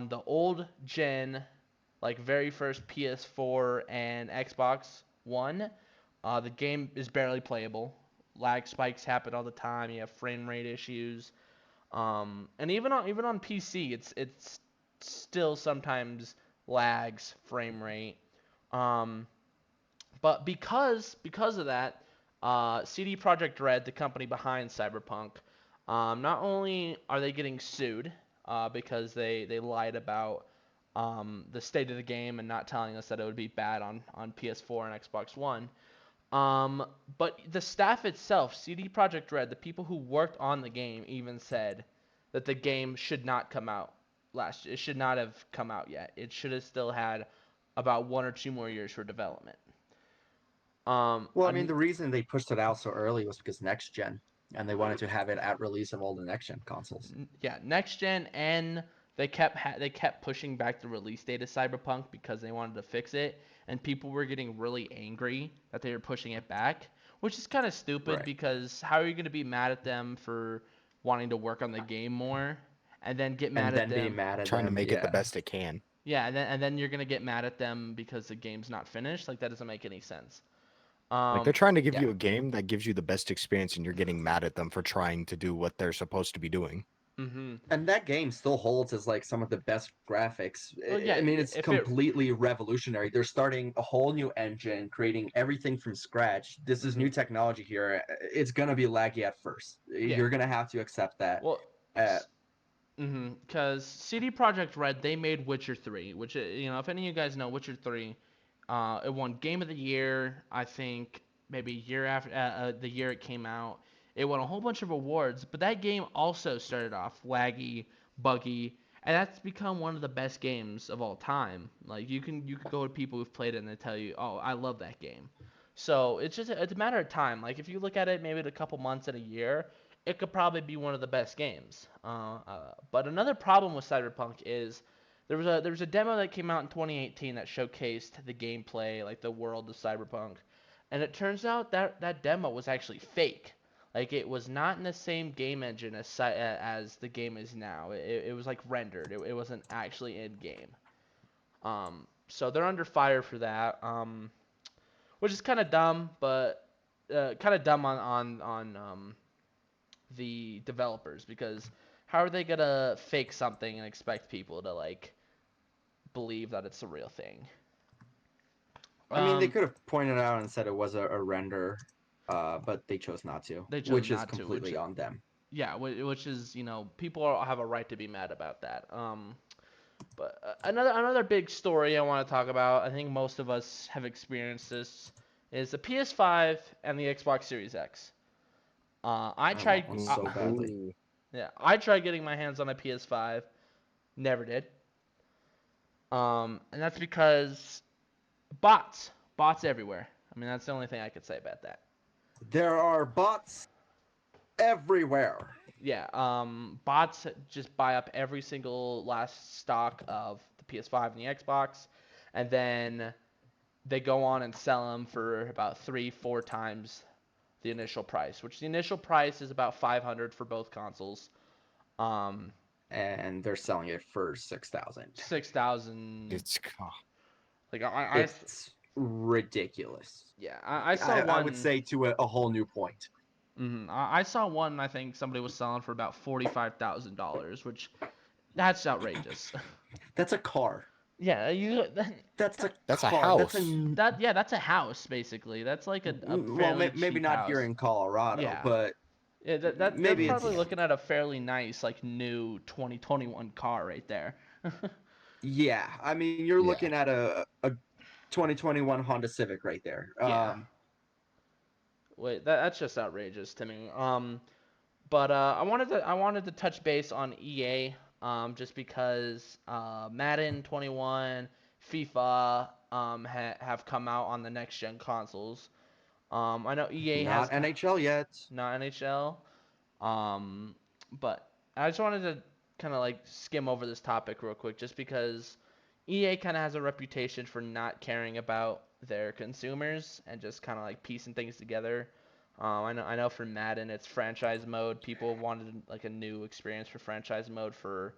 the old gen, like very first PS4 and Xbox One, the game is barely playable. Lag spikes happen all the time. You have frame rate issues. And even on PC, it's still sometimes lags frame rate. Um, but because of that, CD Projekt Red, the company behind Cyberpunk, not only are they getting sued because they lied about the state of the game and not telling us that it would be bad on PS4 and Xbox One, um, but the staff itself, CD Projekt Red, the people who worked on the game, even said that the game should not come out last year. It should not have come out yet. It should have still had about 1 or 2 more years for development. Well, I mean, the reason they pushed it out so early was because next gen, and they wanted to have it at release of all the next gen consoles. Yeah, next gen, and they kept pushing back the release date of Cyberpunk because they wanted to fix it, and people were getting really angry that they were pushing it back, which is kind of stupid Right. because how are you going to be mad at them for wanting to work on the game more, and then get And mad at then be them? mad at Trying to them. make it the Yeah. best it can. Yeah, and then you're gonna get mad at them because the game's not finished. Like that doesn't make any sense. Like they're Um, trying to give Yeah. you a game that gives you the best experience, and you're getting mad at them for trying to do what they're supposed to be doing. Mm-hmm. And that game still holds as like some of the best graphics. Well, yeah. I mean, it's If it. completely revolutionary. They're starting a whole new engine, creating everything from scratch. This is Mm-hmm. new technology here. It's gonna be laggy at first. Yeah. You're gonna have to accept that. Well. Uh, Because CD Projekt Red, they made Witcher 3, which, if any of you guys know Witcher 3, it won Game of the Year, I think, maybe a year after the year it came out. It won a whole bunch of awards, but that game also started off laggy, buggy, and that's become one of the best games of all time. Like you could go to people who've played it and they tell you, "Oh, I love that game." So it's a matter of time. Like if you look at it maybe in a couple months and a year, it could probably be one of the best games. But another problem with Cyberpunk is there was a demo that came out in 2018 that showcased the gameplay, like the world of Cyberpunk, and it turns out that that demo was actually fake. Like it was not in the same game engine as the game is now. It was like rendered. It wasn't actually in game. So they're under fire for that. Which is kind of dumb, but kind of dumb on the developers because how are they gonna fake something and expect people to like believe that it's a real thing? I mean, they Um, could have pointed out and said it was a render, but they chose not to, they chose which is not to, which completely on them. yeah, which is people have a right to be mad about that. But another big story I want to talk about, I think most of us have experienced this, is the PS5 and the Xbox Series X. I I want tried. one so badly. Ooh. Yeah, I tried getting my hands on a PS5. Never did. And that's because bots, bots everywhere. I mean, that's the only thing I could say about that. There are bots everywhere. Yeah, bots just buy up every single last stock of the PS5 and the Xbox, and then they go on and sell them for about 3, 4 times the initial price, which the initial price is about 500 for both consoles. Um, And they're selling it for 6,000. 6,000. It's Like It's ridiculous. yeah, I saw I one. would say to a whole new point. I saw one. I think somebody was selling for about $45,000, which that's outrageous. That's a car. Yeah, That's a That's a car. That's house. that's a house basically. That's like a well, fairly maybe cheap not house. here in Colorado, Yeah, but yeah, that they're maybe it's probably looking at a fairly nice like new 2021 car right there. yeah. I mean, you're Yeah. looking at a 2021 Honda Civic right there. Yeah. Wait, that's just outrageous to me. But I wanted to touch base on EA, just because Madden 21, FIFA, have come out on the next gen consoles. I know EA has Not NHL yet. not NHL. Um, but I just wanted to kind of like skim over this topic real quick, just because EA kind of has a reputation for not caring about their consumers and just kind of like piecing things together. I know for Madden it's franchise mode. People wanted like a new experience for franchise mode for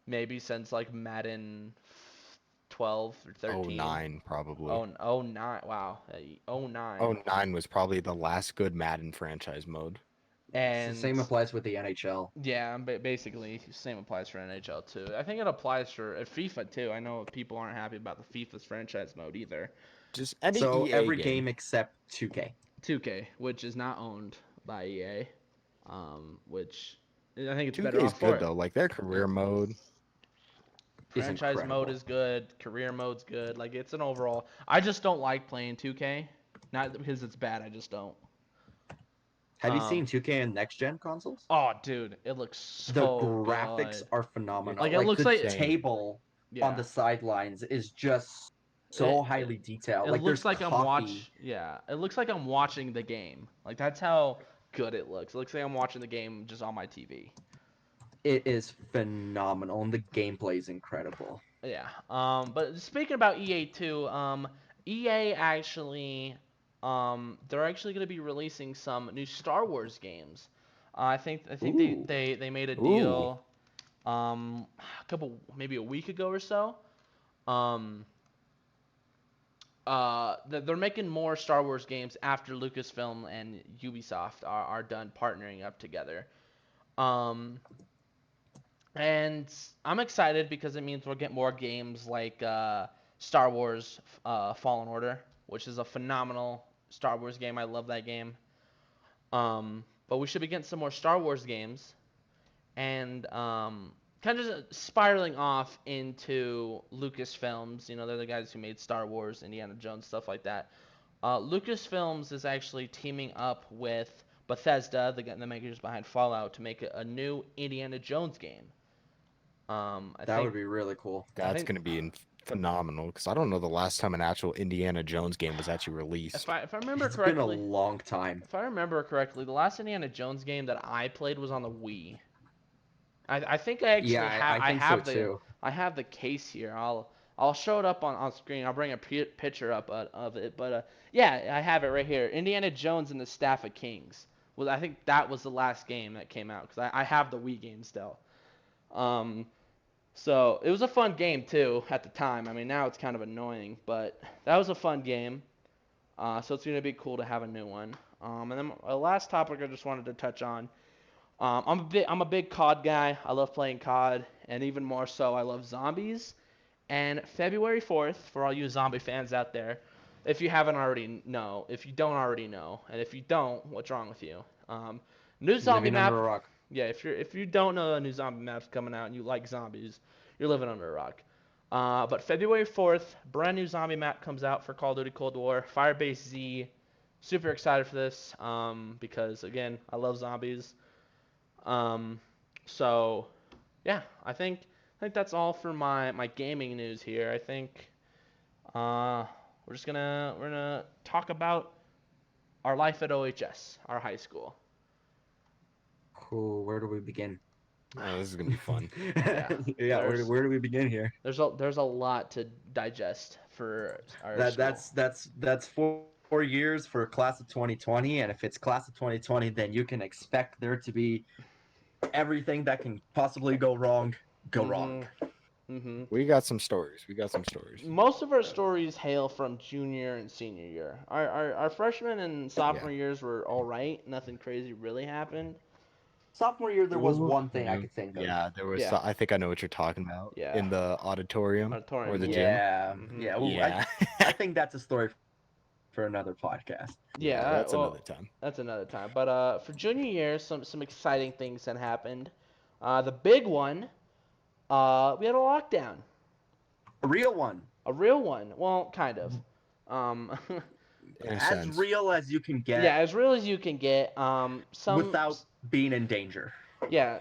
maybe since like Madden 12 or Oh 13. nine probably. Oh, 09. Wow. Oh, 09. Oh nine was probably the last good Madden franchise mode. The And same applies with the NHL. yeah, basically same applies for NHL too. I think it applies for FIFA too. I know people aren't happy about the FIFA's franchise mode either. Just any So EA every game. game except 2K. 2K, which is not owned by EA, which I think it's 2K better is off for good it. though. Like their career mode. Is Franchise mode incredible. is good. Career mode's good. Like it's an overall. I just don't like playing 2K, not because it's bad. I just don't. Have you Um. seen 2K in next gen consoles? Oh, dude, it looks The so graphics good. are phenomenal. Like it Like looks the like insane. table on yeah. the sidelines is just so It, highly detailed. It Like looks there's like coffee. it looks like I'm watching the game. Like that's how good it looks. It looks like I'm watching the game just on my TV. It is phenomenal, and the gameplay is incredible. Yeah. But speaking about EA too, EA actually, they're actually going to be releasing some new Star Wars games. I think Ooh, they made a Ooh. deal, a couple maybe a week ago or so. Um, they're making more Star Wars games after Lucasfilm and Ubisoft are done partnering up together. Um, And I'm excited because it means we'll get more games like Star Wars Fallen Order, which is a phenomenal Star Wars game. I love that game. But we should be getting some more Star Wars games, and kind of just spiraling off into Lucasfilms. You know, they're the guys who made Star Wars, Indiana Jones, stuff like that. Lucasfilms is actually teaming up with Bethesda, the makers behind Fallout, to make a new Indiana Jones game. I That think would be really cool. That's think- going to be phenomenal because I don't know the last time an actual Indiana Jones game was actually released. if I remember It's been a correctly, long time. the last Indiana Jones game that I played was on the Wii. I think I actually Yeah, I think have so too. I have the case here. I'll show it up on screen. I'll bring a picture up of it. But yeah, I have it right here. Indiana Jones and the Staff of Kings. Well, I think that was the last game that came out because I have the Wii game still. So it was a fun game too at the time. I mean, now it's kind of annoying, but that was a fun game. So it's gonna be cool to have a new one. And then a last topic I just wanted to touch on. I'm a big COD guy. I love playing COD, and even more so, I love zombies. And February 4th, for all you zombie fans out there, if you haven't already know, if you don't already know, and if you don't, what's wrong with you? New zombie Living map. under a rock. Yeah, if you don't know a new zombie map's coming out and you like zombies, you're living under a rock. But February 4th, brand new zombie map comes out for Call of Duty Cold War, Firebase Z. Super excited for this because again, I love zombies. Um, so yeah, I think that's all for my gaming news here. I think we're gonna talk about our life at OHS, our high school. Cool. Where do we begin? Oh, this is going to be fun. Yeah. there's- Where do we begin here? There's a lot to digest for our That school. that's 4 years for class of 2020, and if it's class of 2020, then you can expect there to be everything that can possibly go wrong wrong. Mm-hmm. We got some stories. Most of our stories hail from junior and senior year. Our freshman and sophomore years were all right. Nothing crazy really happened. Sophomore year, there was Ooh, one thing I yeah. could think of. Yeah, there was. Yeah. I think I know what you're talking about. Yeah. In the auditorium, Auditorium, or the gym. Yeah, Mhm. yeah. Ooh, Yeah. I think that's a story for another podcast. Yeah, that's well, another time. That's another time. But for junior year, some exciting things that happened. The big one, we had a lockdown, A real one, a real one. Well, kind of. In a as sense. real as you can get, Yeah, as real as you can get. without being in danger. Yeah.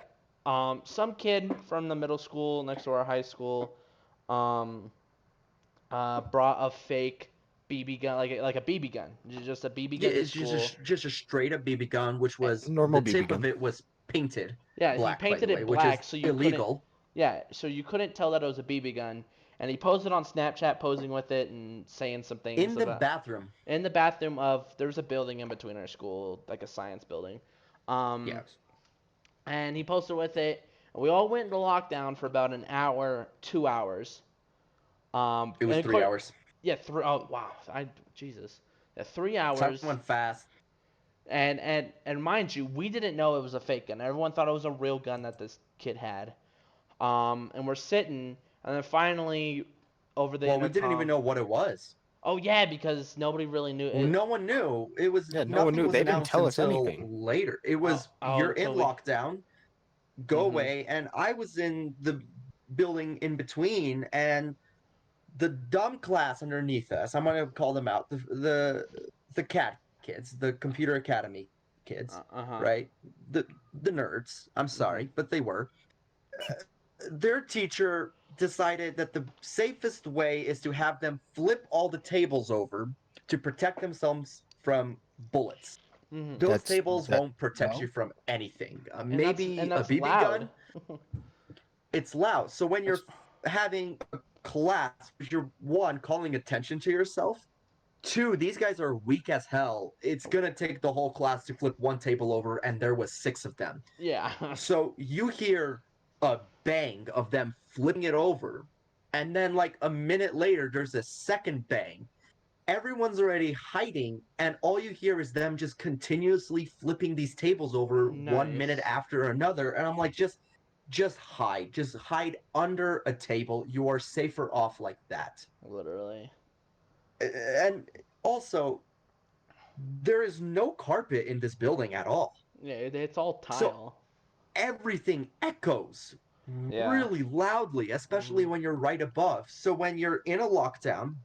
Some kid from the middle school next to our high school, brought a fake BB gun, like a BB gun, just a BB Yeah, gun to it's school. just a straight up BB gun, which was Normal the BB tip gun. of it was painted Yeah, black. he painted by the it way, black, which is so you couldn't. illegal. Yeah, so you couldn't tell that it was a BB gun, and he posted on Snapchat, posing with it and saying some things In the about bathroom. in the bathroom of there was a building in between our school, like a science building. Yes. And he posted with it. And we all went into lockdown for about an hour, 2 hours. It was and of 3 course- hours. Yeah, oh wow, Jesus. Yeah, 3 Time hours. went fast. And mind you, we didn't know it was a fake gun. Everyone thought it was a real gun that this kid had. And we're sitting, and then finally, over the Well, we didn't even intercom- know what it was. Oh yeah, because nobody really knew it. No one knew. It was Yeah, no one nothing knew. was They didn't announced tell us until anything. later. It was you're in until we- lockdown, go Mhm. away, and I was in the building in between, and the dumb class underneath us. I'm gonna call them out. The cat kids, the computer academy kids, Uh-huh. right? The nerds. I'm sorry, but they were. Their teacher decided that the safest way is to have them flip all the tables over to protect themselves from bullets. Mhm. Those That's- tables that- won't protect no? you from anything. And Maybe that's, and a that's BB loud. gun. It's loud. So when you're having a class, you're one, calling attention to yourself. Two, these guys are weak as hell. It's gonna take the whole class to flip one table over, and there was 6 of them. Yeah. So you hear a bang of them flipping it over, and then like a minute later, there's a second bang. Everyone's already hiding, and all you hear is them just continuously flipping these tables over Nice. 1 minute after another. And I'm like, just just hide. Just hide under a table. You are safer off like that. Literally. And also, there is no carpet in this building at all. Yeah, it's all So- tile. Everything echoes Yeah. really loudly, especially when you're right above. So when you're in a lockdown,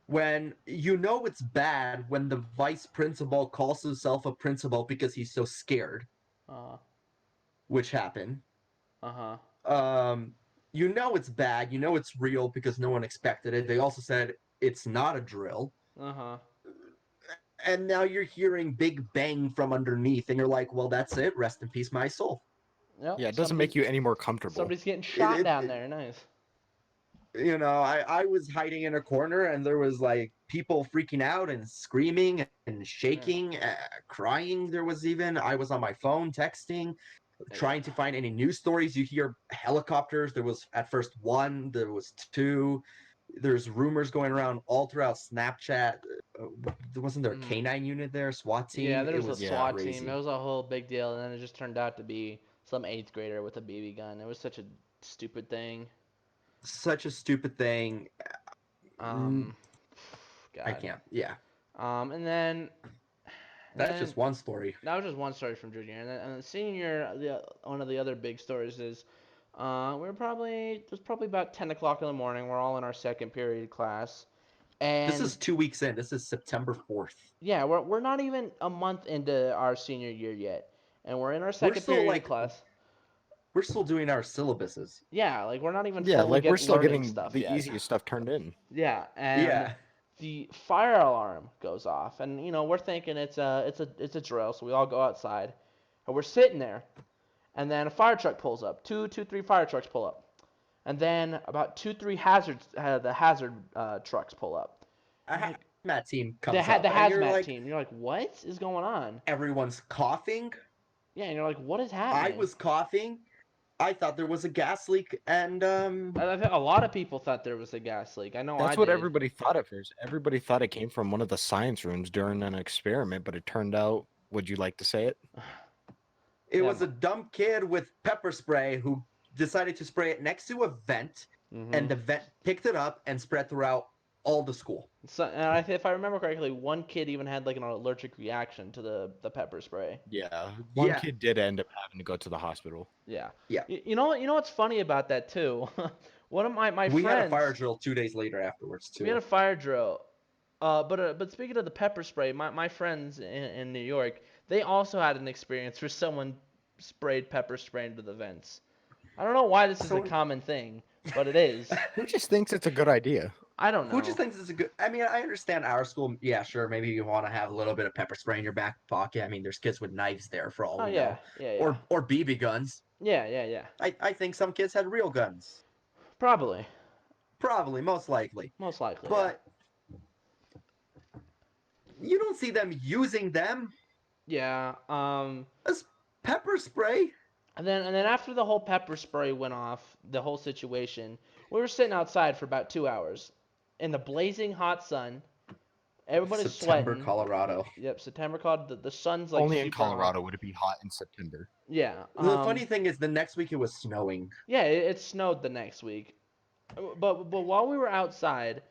when you know it's bad when the vice principal calls himself a principal because he's so scared, Uh which happened. huh. You know it's bad. You know it's real because no one expected it. They also said it's not a drill. Uh huh. And now you're hearing Big Bang from underneath, and you're like, well, that's it. Rest in peace, my soul. Yep. Yeah, it doesn't make you any more comfortable. Somebody's getting shot it- down it- there. Nice. You know, I was hiding in a corner, and there was like people freaking out and screaming and shaking, crying. There was even, I was on my phone texting, trying to find any news stories. You hear helicopters. There was at first one, there was two. There's rumors going around all throughout Snapchat. Wasn't there a Mm. K9 unit there, SWAT team? Yeah, there It was a yeah, SWAT crazy. team. It was a whole big deal, and then it just turned out to be some 8th grader with a BB gun. It was such a stupid thing. Such a stupid thing. God. I can't. Yeah, And then that's then- just one story. That was just one story from junior, and then the senior year, one of the other big stories is, it was probably about 10 o'clock in the morning. We're all in our second period class, and This is 2 weeks in. This is September 4th. yeah, we're not even a month into our senior year yet, and we're in our second still, period like, class. We're still doing our syllabuses. Yeah, like we're not even Yeah, fully like we're still learning getting stuff the yet. easiest stuff turned in. Yeah, and Yeah. the fire alarm goes off, and we're thinking it's a drill, so we all go outside, and we're sitting there, and then a fire truck pulls up. Three fire trucks pull up, and then about 2-3 hazard trucks pull up. A hazmat team comes The up, and you're hazmat like, team. You're like, what is going on? everyone's coughing. Yeah, and you're like, what is happening? I was coughing. I thought there was a gas leak, and I think a lot of people thought there was a gas leak. I know That's I what did. everybody thought at first. Everybody thought it came from one of the science rooms during an experiment, but it turned out, would you like to say it? it Yeah. was a dumb kid with pepper spray who decided to spray it next to a vent, Mhm. and the vent picked it up and spread throughout all the school. So, if I remember correctly, one kid even had like an allergic reaction to the pepper spray. Yeah. One Yeah. kid did end up having to go to the hospital. Yeah. Yeah. You know what's funny about that too? One of my We friends. had a fire drill 2 days later afterwards too. We had a fire drill. But speaking of the pepper spray, my friends in New York, they also had an experience where someone sprayed pepper spray into the vents. I don't know why this is a So- common thing, but it is. Who just thinks it's a good idea? I don't know. Who just thinks it's a good? I mean, I understand our school. Yeah, sure. Maybe you want to have a little bit of pepper spray in your back pocket. I mean, there's kids with knives there for all Oh we yeah, yeah, yeah. know, or BB guns. Yeah. I think some kids had real guns. Probably, Probably, most likely. most likely. But you don't see them using them yeah. as pepper spray. And then after the whole pepper spray went off, the whole situation, we were sitting outside for about 2 hours in the blazing hot sun. Everybody's September, sweating. Colorado. Yep, September Colorado. The sun's like Only in super hot. Colorado would it be hot in September. Yeah. The funny thing is, the next week it was snowing. Yeah, it snowed the next week. But while we were outside,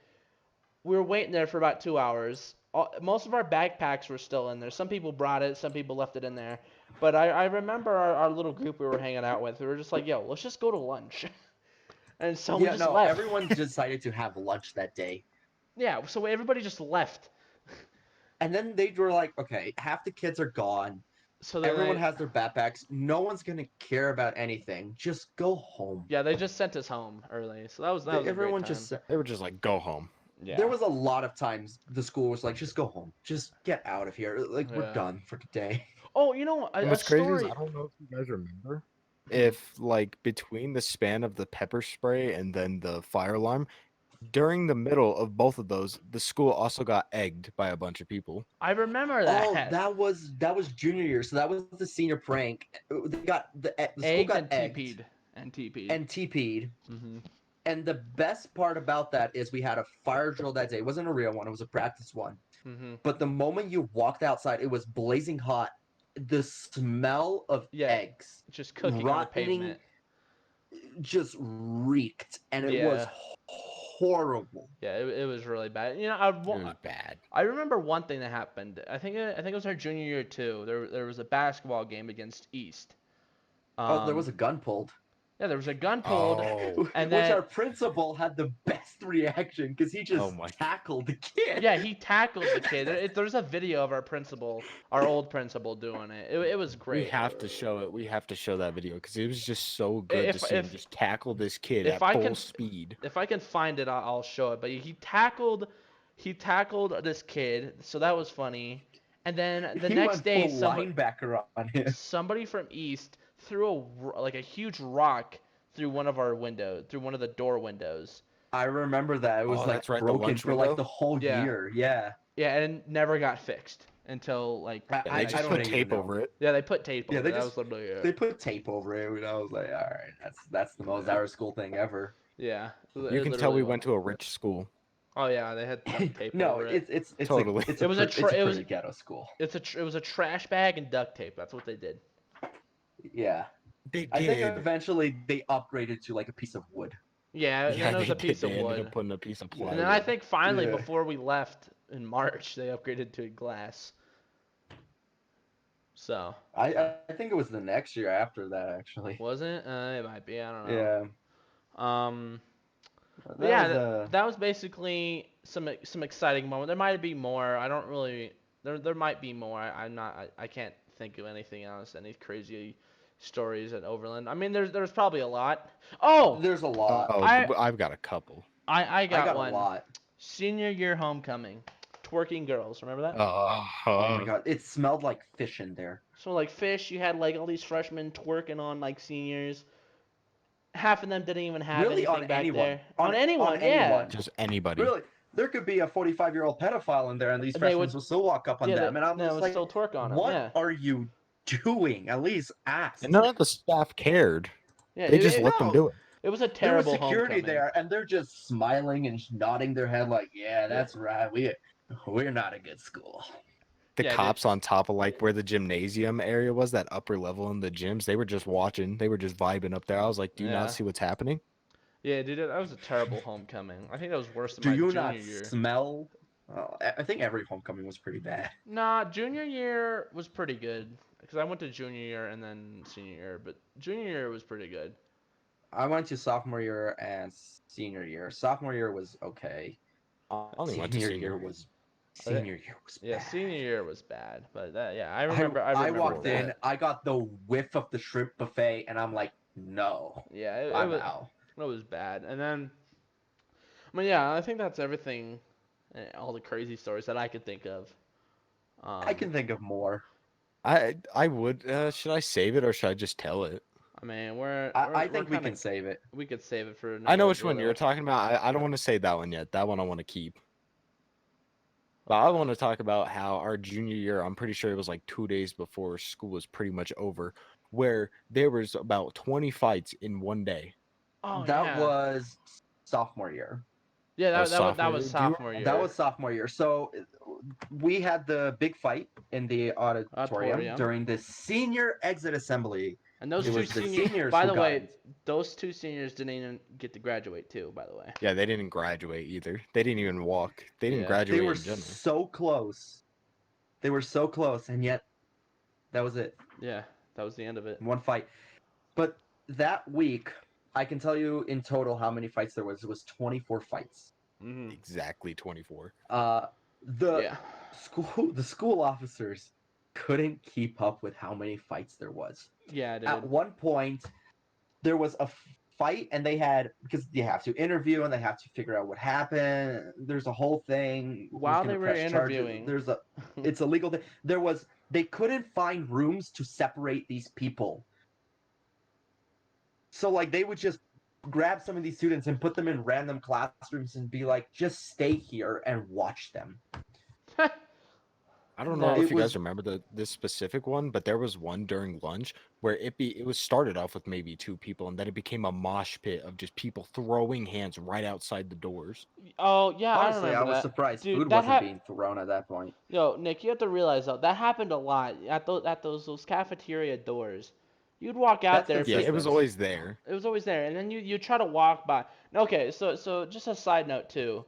we were waiting there for about 2 hours. Most of our backpacks were still in there. Some people brought it, some people left it in there. But I remember our little group we were hanging out with. We were just like, yo, let's just go to lunch. And so we Yeah, just no, left. everyone decided to have lunch that day. Yeah, so everybody just left. And then they were like, okay, half the kids are gone. So then Everyone has their backpacks. No one's gonna care about anything. Just go home. Yeah, they just sent us home early. So that was a Everyone great time. just. They were just like, go home. Yeah. There was a lot of times the school was like, just go home. Just get out of here. Like, Yeah. we're done for today. Oh, you know, And a what's crazy is story. I don't know if you guys remember if like between the span of the pepper spray and then the fire alarm, during the middle of both of those, the school also got egged by a bunch of people. I remember that. Oh, that was junior year. So that was the senior prank. They got the school Egged got and egged TP'd. And TP'd. and TP'd. Mhm. And the best part about that is we had a fire drill that day. It wasn't a real one. It was a practice one. Mhm. But the moment you walked outside, it was blazing hot. the smell of Yeah, eggs just cooking on the rotting pavement. just reeked, and it was Yeah. horrible. Yeah, it was really bad. You know, It was bad. I remember one thing that happened. I think it was our junior year too. There was a basketball game against East. Oh, there was a gun pulled. Yeah, there was a gun pulled, Oh, and Which then our principal had the best reaction because he just my- tackled the kid. yeah, he tackled the kid. There's a video of our old principal doing it. It was great. we have to show it. We have to show that video because it was just so good If- to see him if- just tackle this kid if at I full can- speed. If I can find it, I'll show it. But he tackled this kid, so that was funny. And then the He next went day, full linebacker on him. somebody from East threw a huge rock through one of the door windows. I remember that. It was Oh, like that's right, the broken lunch for like window? the whole Yeah. year. Yeah. Yeah, and it never got fixed until like I- Yeah, I they just don't put even tape know. over it. yeah, they put tape Yeah, over they it. That just- was literally it. They put tape over it, and I was like, all right, that's the most our school thing ever. Yeah. You can tell we went to a rich school. Oh yeah, they had tape No, over it. it's Totally. it's It was a it's tra- it was- pretty ghetto school. It was a trash bag and duct tape. That's what they did. Yeah. They I think did. eventually they upgraded to like a piece of wood. Yeah, and then there was they a piece did. of They ended wood. up putting a piece of plywood. And then I think finally Yeah. before we left in March, they upgraded to glass. So I think it was the next year after that actually. wasn't it? It might be. I don't know. Yeah. But yeah, was, uh, that was basically some exciting moment. There might be more. I don't really. There might be more. I'm not. I can't think of anything else. Any crazy stories at Overland. I mean, there's probably a lot. Oh, there's a lot. Oh, I've got a couple. I I got got one. a lot. Senior year homecoming, twerking girls. Remember that? Oh my god, it smelled like fish in there. So like fish, you had like all these freshmen twerking on like seniors. Half of them didn't even have Really, anything on back anyone. there. On On anyone, on yeah. anyone. Just anybody. Really, there could be a 45-year-old pedophile in there, and these They freshmen would- will still walk up on them, and I'm they just would like, still twerk on them. what Yeah. are you doing? At least ask. And none of the staff cared. Yeah, They just let them no. do it. it was a There was terrible security homecoming. there, and they're just smiling and nodding their head like, yeah, that's right. We're not a good school. The Yeah, cops on top of like where the gymnasium area was, that upper level in the gyms, they were just watching. They were just vibing up there. I was like, do you Yeah. not see what's happening? Yeah, dude, that was a terrible homecoming. I think that was worse than Do my you junior not year. smell? I think every homecoming was pretty bad. Nah, junior year was pretty good because I went to junior year and then senior year, but junior year was pretty good. I went to sophomore year and senior year. Sophomore year was okay. I only went to Senior senior year year. was senior year was Yeah, bad. senior year was bad, but yeah, I I remember. I remember walked that. in, I got the whiff of the shrimp buffet, and I'm like, no, Yeah, it I'm was. out. It was bad. And then, I mean, yeah, I think that's everything, all the crazy stories that I could think of. I can think of more. I would. Should I save it or should I just tell it? I mean, we're I think we kinda- can save it. we could save it for. I know another- which one another you're talking about. I don't want to say that one yet. That one I want to keep. But I want to talk about how our junior year, I'm pretty sure it was like 2 days before school was pretty much over, where there was about 20 fights in one day. Oh, That yeah. was sophomore year. Yeah, that was that sophomore was year. sophomore year. That was sophomore year. So we had the big fight in the auditorium Auditorium. during the senior exit assembly. And those It two was the seniors. seniors By who the got way, it. those two seniors didn't even get to graduate too. By the way. Yeah, they didn't graduate either. They didn't even walk. They didn't Yeah. graduate They were in general. so close. They were so close, and yet that was it. Yeah, that was the end of it. One fight. But that week, I can tell you in total how many fights there was. It was 24 fights. Mm-hmm. Exactly 24. The Yeah. school officers couldn't keep up with how many fights there was. Yeah, dude. At one point, there was a fight, and they had, because you have to interview and they have to figure out what happened. There's a whole thing. who's While gonna they were press charges. interviewing. It's a legal thing. They couldn't find rooms to separate these people. So like they would just grab some of these students and put them in random classrooms and be like, just stay here and watch them. I don't know that- if It you guys was- remember this specific one, but there was one during lunch where it was started off with maybe 2 people, and then it became a mosh pit of just people throwing hands right outside the doors. Oh yeah, I Honestly, remember I was that. surprised Dude, food that wasn't hap- being thrown at that point. Yo, Nick, you have to realize though that happened a lot at those cafeteria doors. You'd walk out That's there, Yeah, it consistent. was always there. it was always there, and then you try to walk by. Okay, so just a side note too,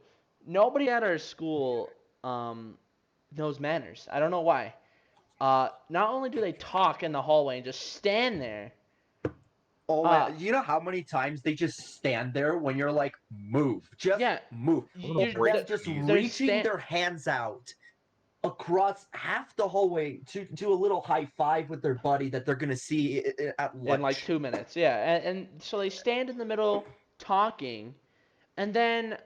nobody at our school knows manners. I don't know why. Not only do they talk in the hallway and just stand there. Oh Uh, man, you know how many times they just stand there when you're like, move, just Yeah, move. you're, break Them th- just they're reaching stand- their hands out across half the hallway to do a little high five with their buddy that they're gonna see at lunch. in like 2 minutes. Yeah, and so they stand in the middle talking, and then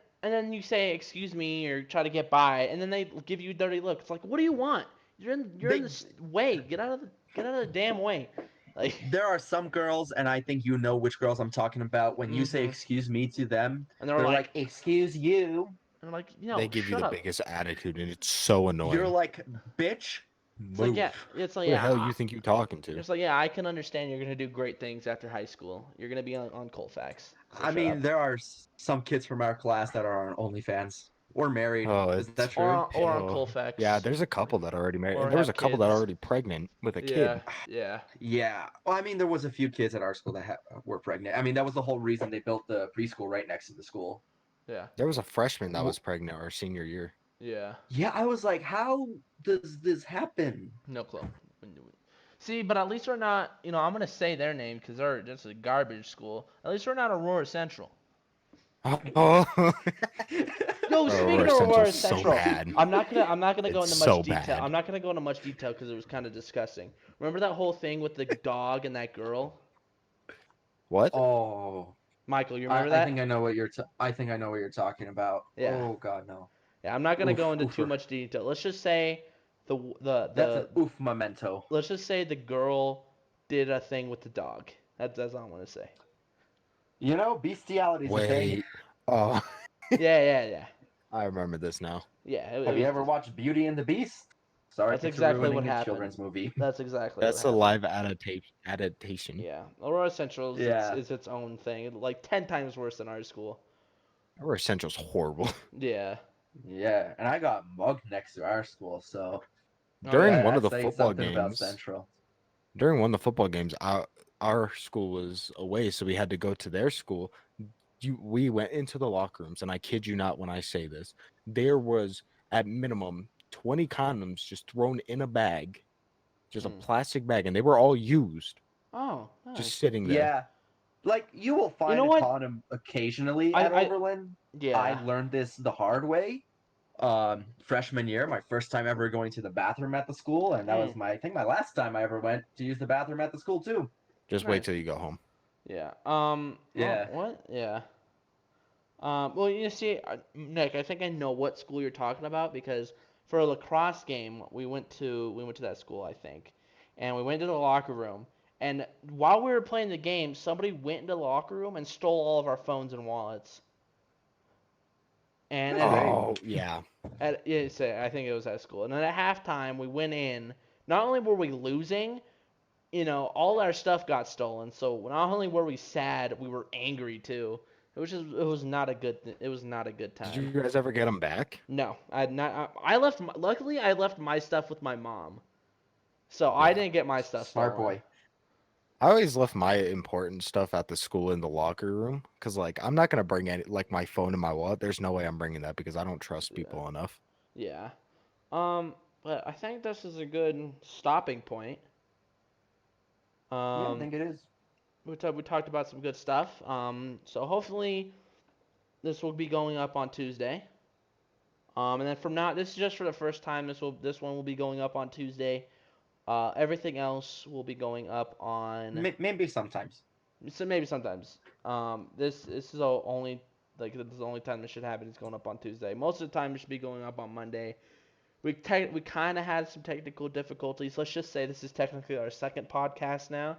you say excuse me or try to get by, and then they give you a dirty look. It's like, what do you want? You're in They- the way. Get out of the damn way. Like, There are some girls, and I think you know which girls I'm talking about. When you say Mhm. "excuse me" to them, and they're they're like, like, "Excuse you." they're like, no, They give you shut the up. biggest attitude, and it's so annoying. You're like, "Bitch, It's move." like yeah, it's like Who the yeah. hell you think you're talking to? It's like yeah, I can understand you're gonna do great things after high school. You're gonna be on Colfax. So I shut mean, up. there are some kids from our class that are on OnlyFans or married. Oh, Is that it's- true? or on Oh, Colfax. Yeah, there's a couple that are already married. Or And there was a have couple that are kids. already pregnant with a Yeah, kid. yeah. Yeah. Well, I mean, there was a few kids at our school that were pregnant. I mean, that was the whole reason they built the preschool right next to the school. Yeah, There was a freshman that Wh- was pregnant our senior year. yeah. Yeah, I was like, how does this happen? No clue. See, but at least we're not. I'm gonna say their name because they're just a garbage school. At least we're not Aurora Central. Oh, Yo, Aurora speaking of Central's Aurora so Central, bad. I'm not gonna go It's into much so detail. bad. I'm not gonna go into much detail because it was kind of disgusting. Remember that whole thing with the dog and that girl? what? Oh, Michael, you I, remember I that? think I know what you're. I think I know what you're talking about. Yeah. Oh God, no. Yeah, I'm not gonna go Oof, into too oofer. much detail. Let's just say That's the an oof memento. let's just say the girl did a thing with the dog. That's all I want to say. You know, bestiality is a thing. Wait. Oh, Yeah. I remember this now. Yeah. Have you ever watched Beauty and the Beast? Sorry, That's for exactly ruining what a happened. children's movie. That's exactly. That's what a happened. live adaptation. Yeah, Aurora Central is, Yeah. is its own thing. Like 10 times worse than our school. Aurora Central's horrible. Yeah. Yeah, and I got mugged next to our school, so During that- one of the that's saying football something about games, Central. during one of the football games, our school was away, so we had to go to their school. We went into the locker rooms, and I kid you not when I say this, there was at minimum 20 condoms just thrown in a bag, just a Hmm. plastic bag, and they were all used, Oh. Nice. just sitting there. Yeah, like you will find know a what? condom occasionally I- at I- Oberlin. Yeah. I learned this the hard way. Freshman year, my first time ever going to the bathroom at the school, and that was I think my last time I ever went to use the bathroom at the school too. Just wait Nice. till you go home. Yeah. Yeah. What? Yeah. Well, you see, Nick, I think I know what school you're talking about because for a lacrosse game, we went to that school, I think, and we went to the locker room. And while we were playing the game, somebody went into the locker room and stole all of our phones and wallets. And Oh. Oh, yeah. I think it was at school. And then at halftime, we went in. Not only were we losing, all our stuff got stolen. So not only were we sad, we were angry too. It was not a good time. Did you guys ever get them back? No, I had not. Luckily, I left my stuff with my mom, so I Yeah. didn't get my stuff Smart stolen. boy. I always left my important stuff at the school in the locker room because, like, I'm not gonna bring any, like, my phone and my wallet. There's no way I'm bringing that because I don't trust Yeah. people enough. Yeah. But I think this is a good stopping point. Yeah, I think it is. We talked about some good stuff. So hopefully this will be going up on Tuesday. And then from now, this is just for the first time. This one will be going up on Tuesday. Everything else will be going up on Maybe sometimes. so maybe sometimes. This is the only time this should happen. It's going up on Tuesday. Most of the time it should be going up on Monday. We kind of had some technical difficulties. Let's just say this is technically our second podcast now.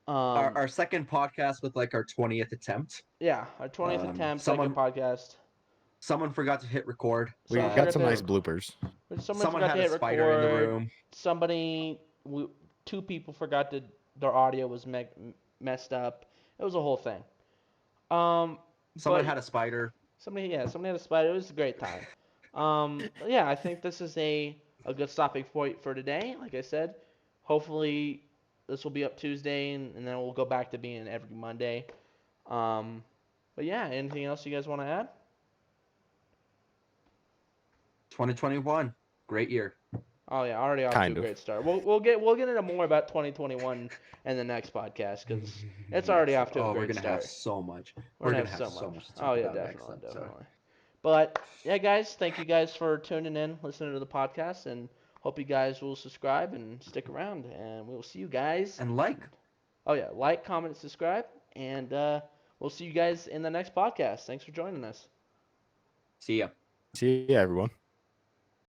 Our second podcast with like our 20th attempt. Yeah, our 20th attempt, someone- second podcast. Someone forgot to hit record. We Someone got forgot some to- nice bloopers. Someone forgot had to a hit spider in the record. room. Somebody, two people forgot to their audio was messed up. It was a whole thing. Someone But had a spider. somebody had a spider. It was a great time. Yeah, I think this is a good stopping point for today. Like I said, hopefully this will be up Tuesday, and then we'll go back to being every Monday. But yeah, anything else you guys want to add? 2021, great year. Oh yeah, already off to Kind a of. great start. We'll get into more about 2021 in the next podcast because it's already off to a Oh, we're great gonna start. have so much. We're We're gonna have so much. to Oh talk yeah, about next definitely, episode. definitely. But yeah, guys, thank you guys for tuning in, listening to the podcast, and hope you guys will subscribe and stick around. And we will see you guys. And like. Oh yeah, like, comment, subscribe, and we'll see you guys in the next podcast. Thanks for joining us. See ya. See ya, everyone.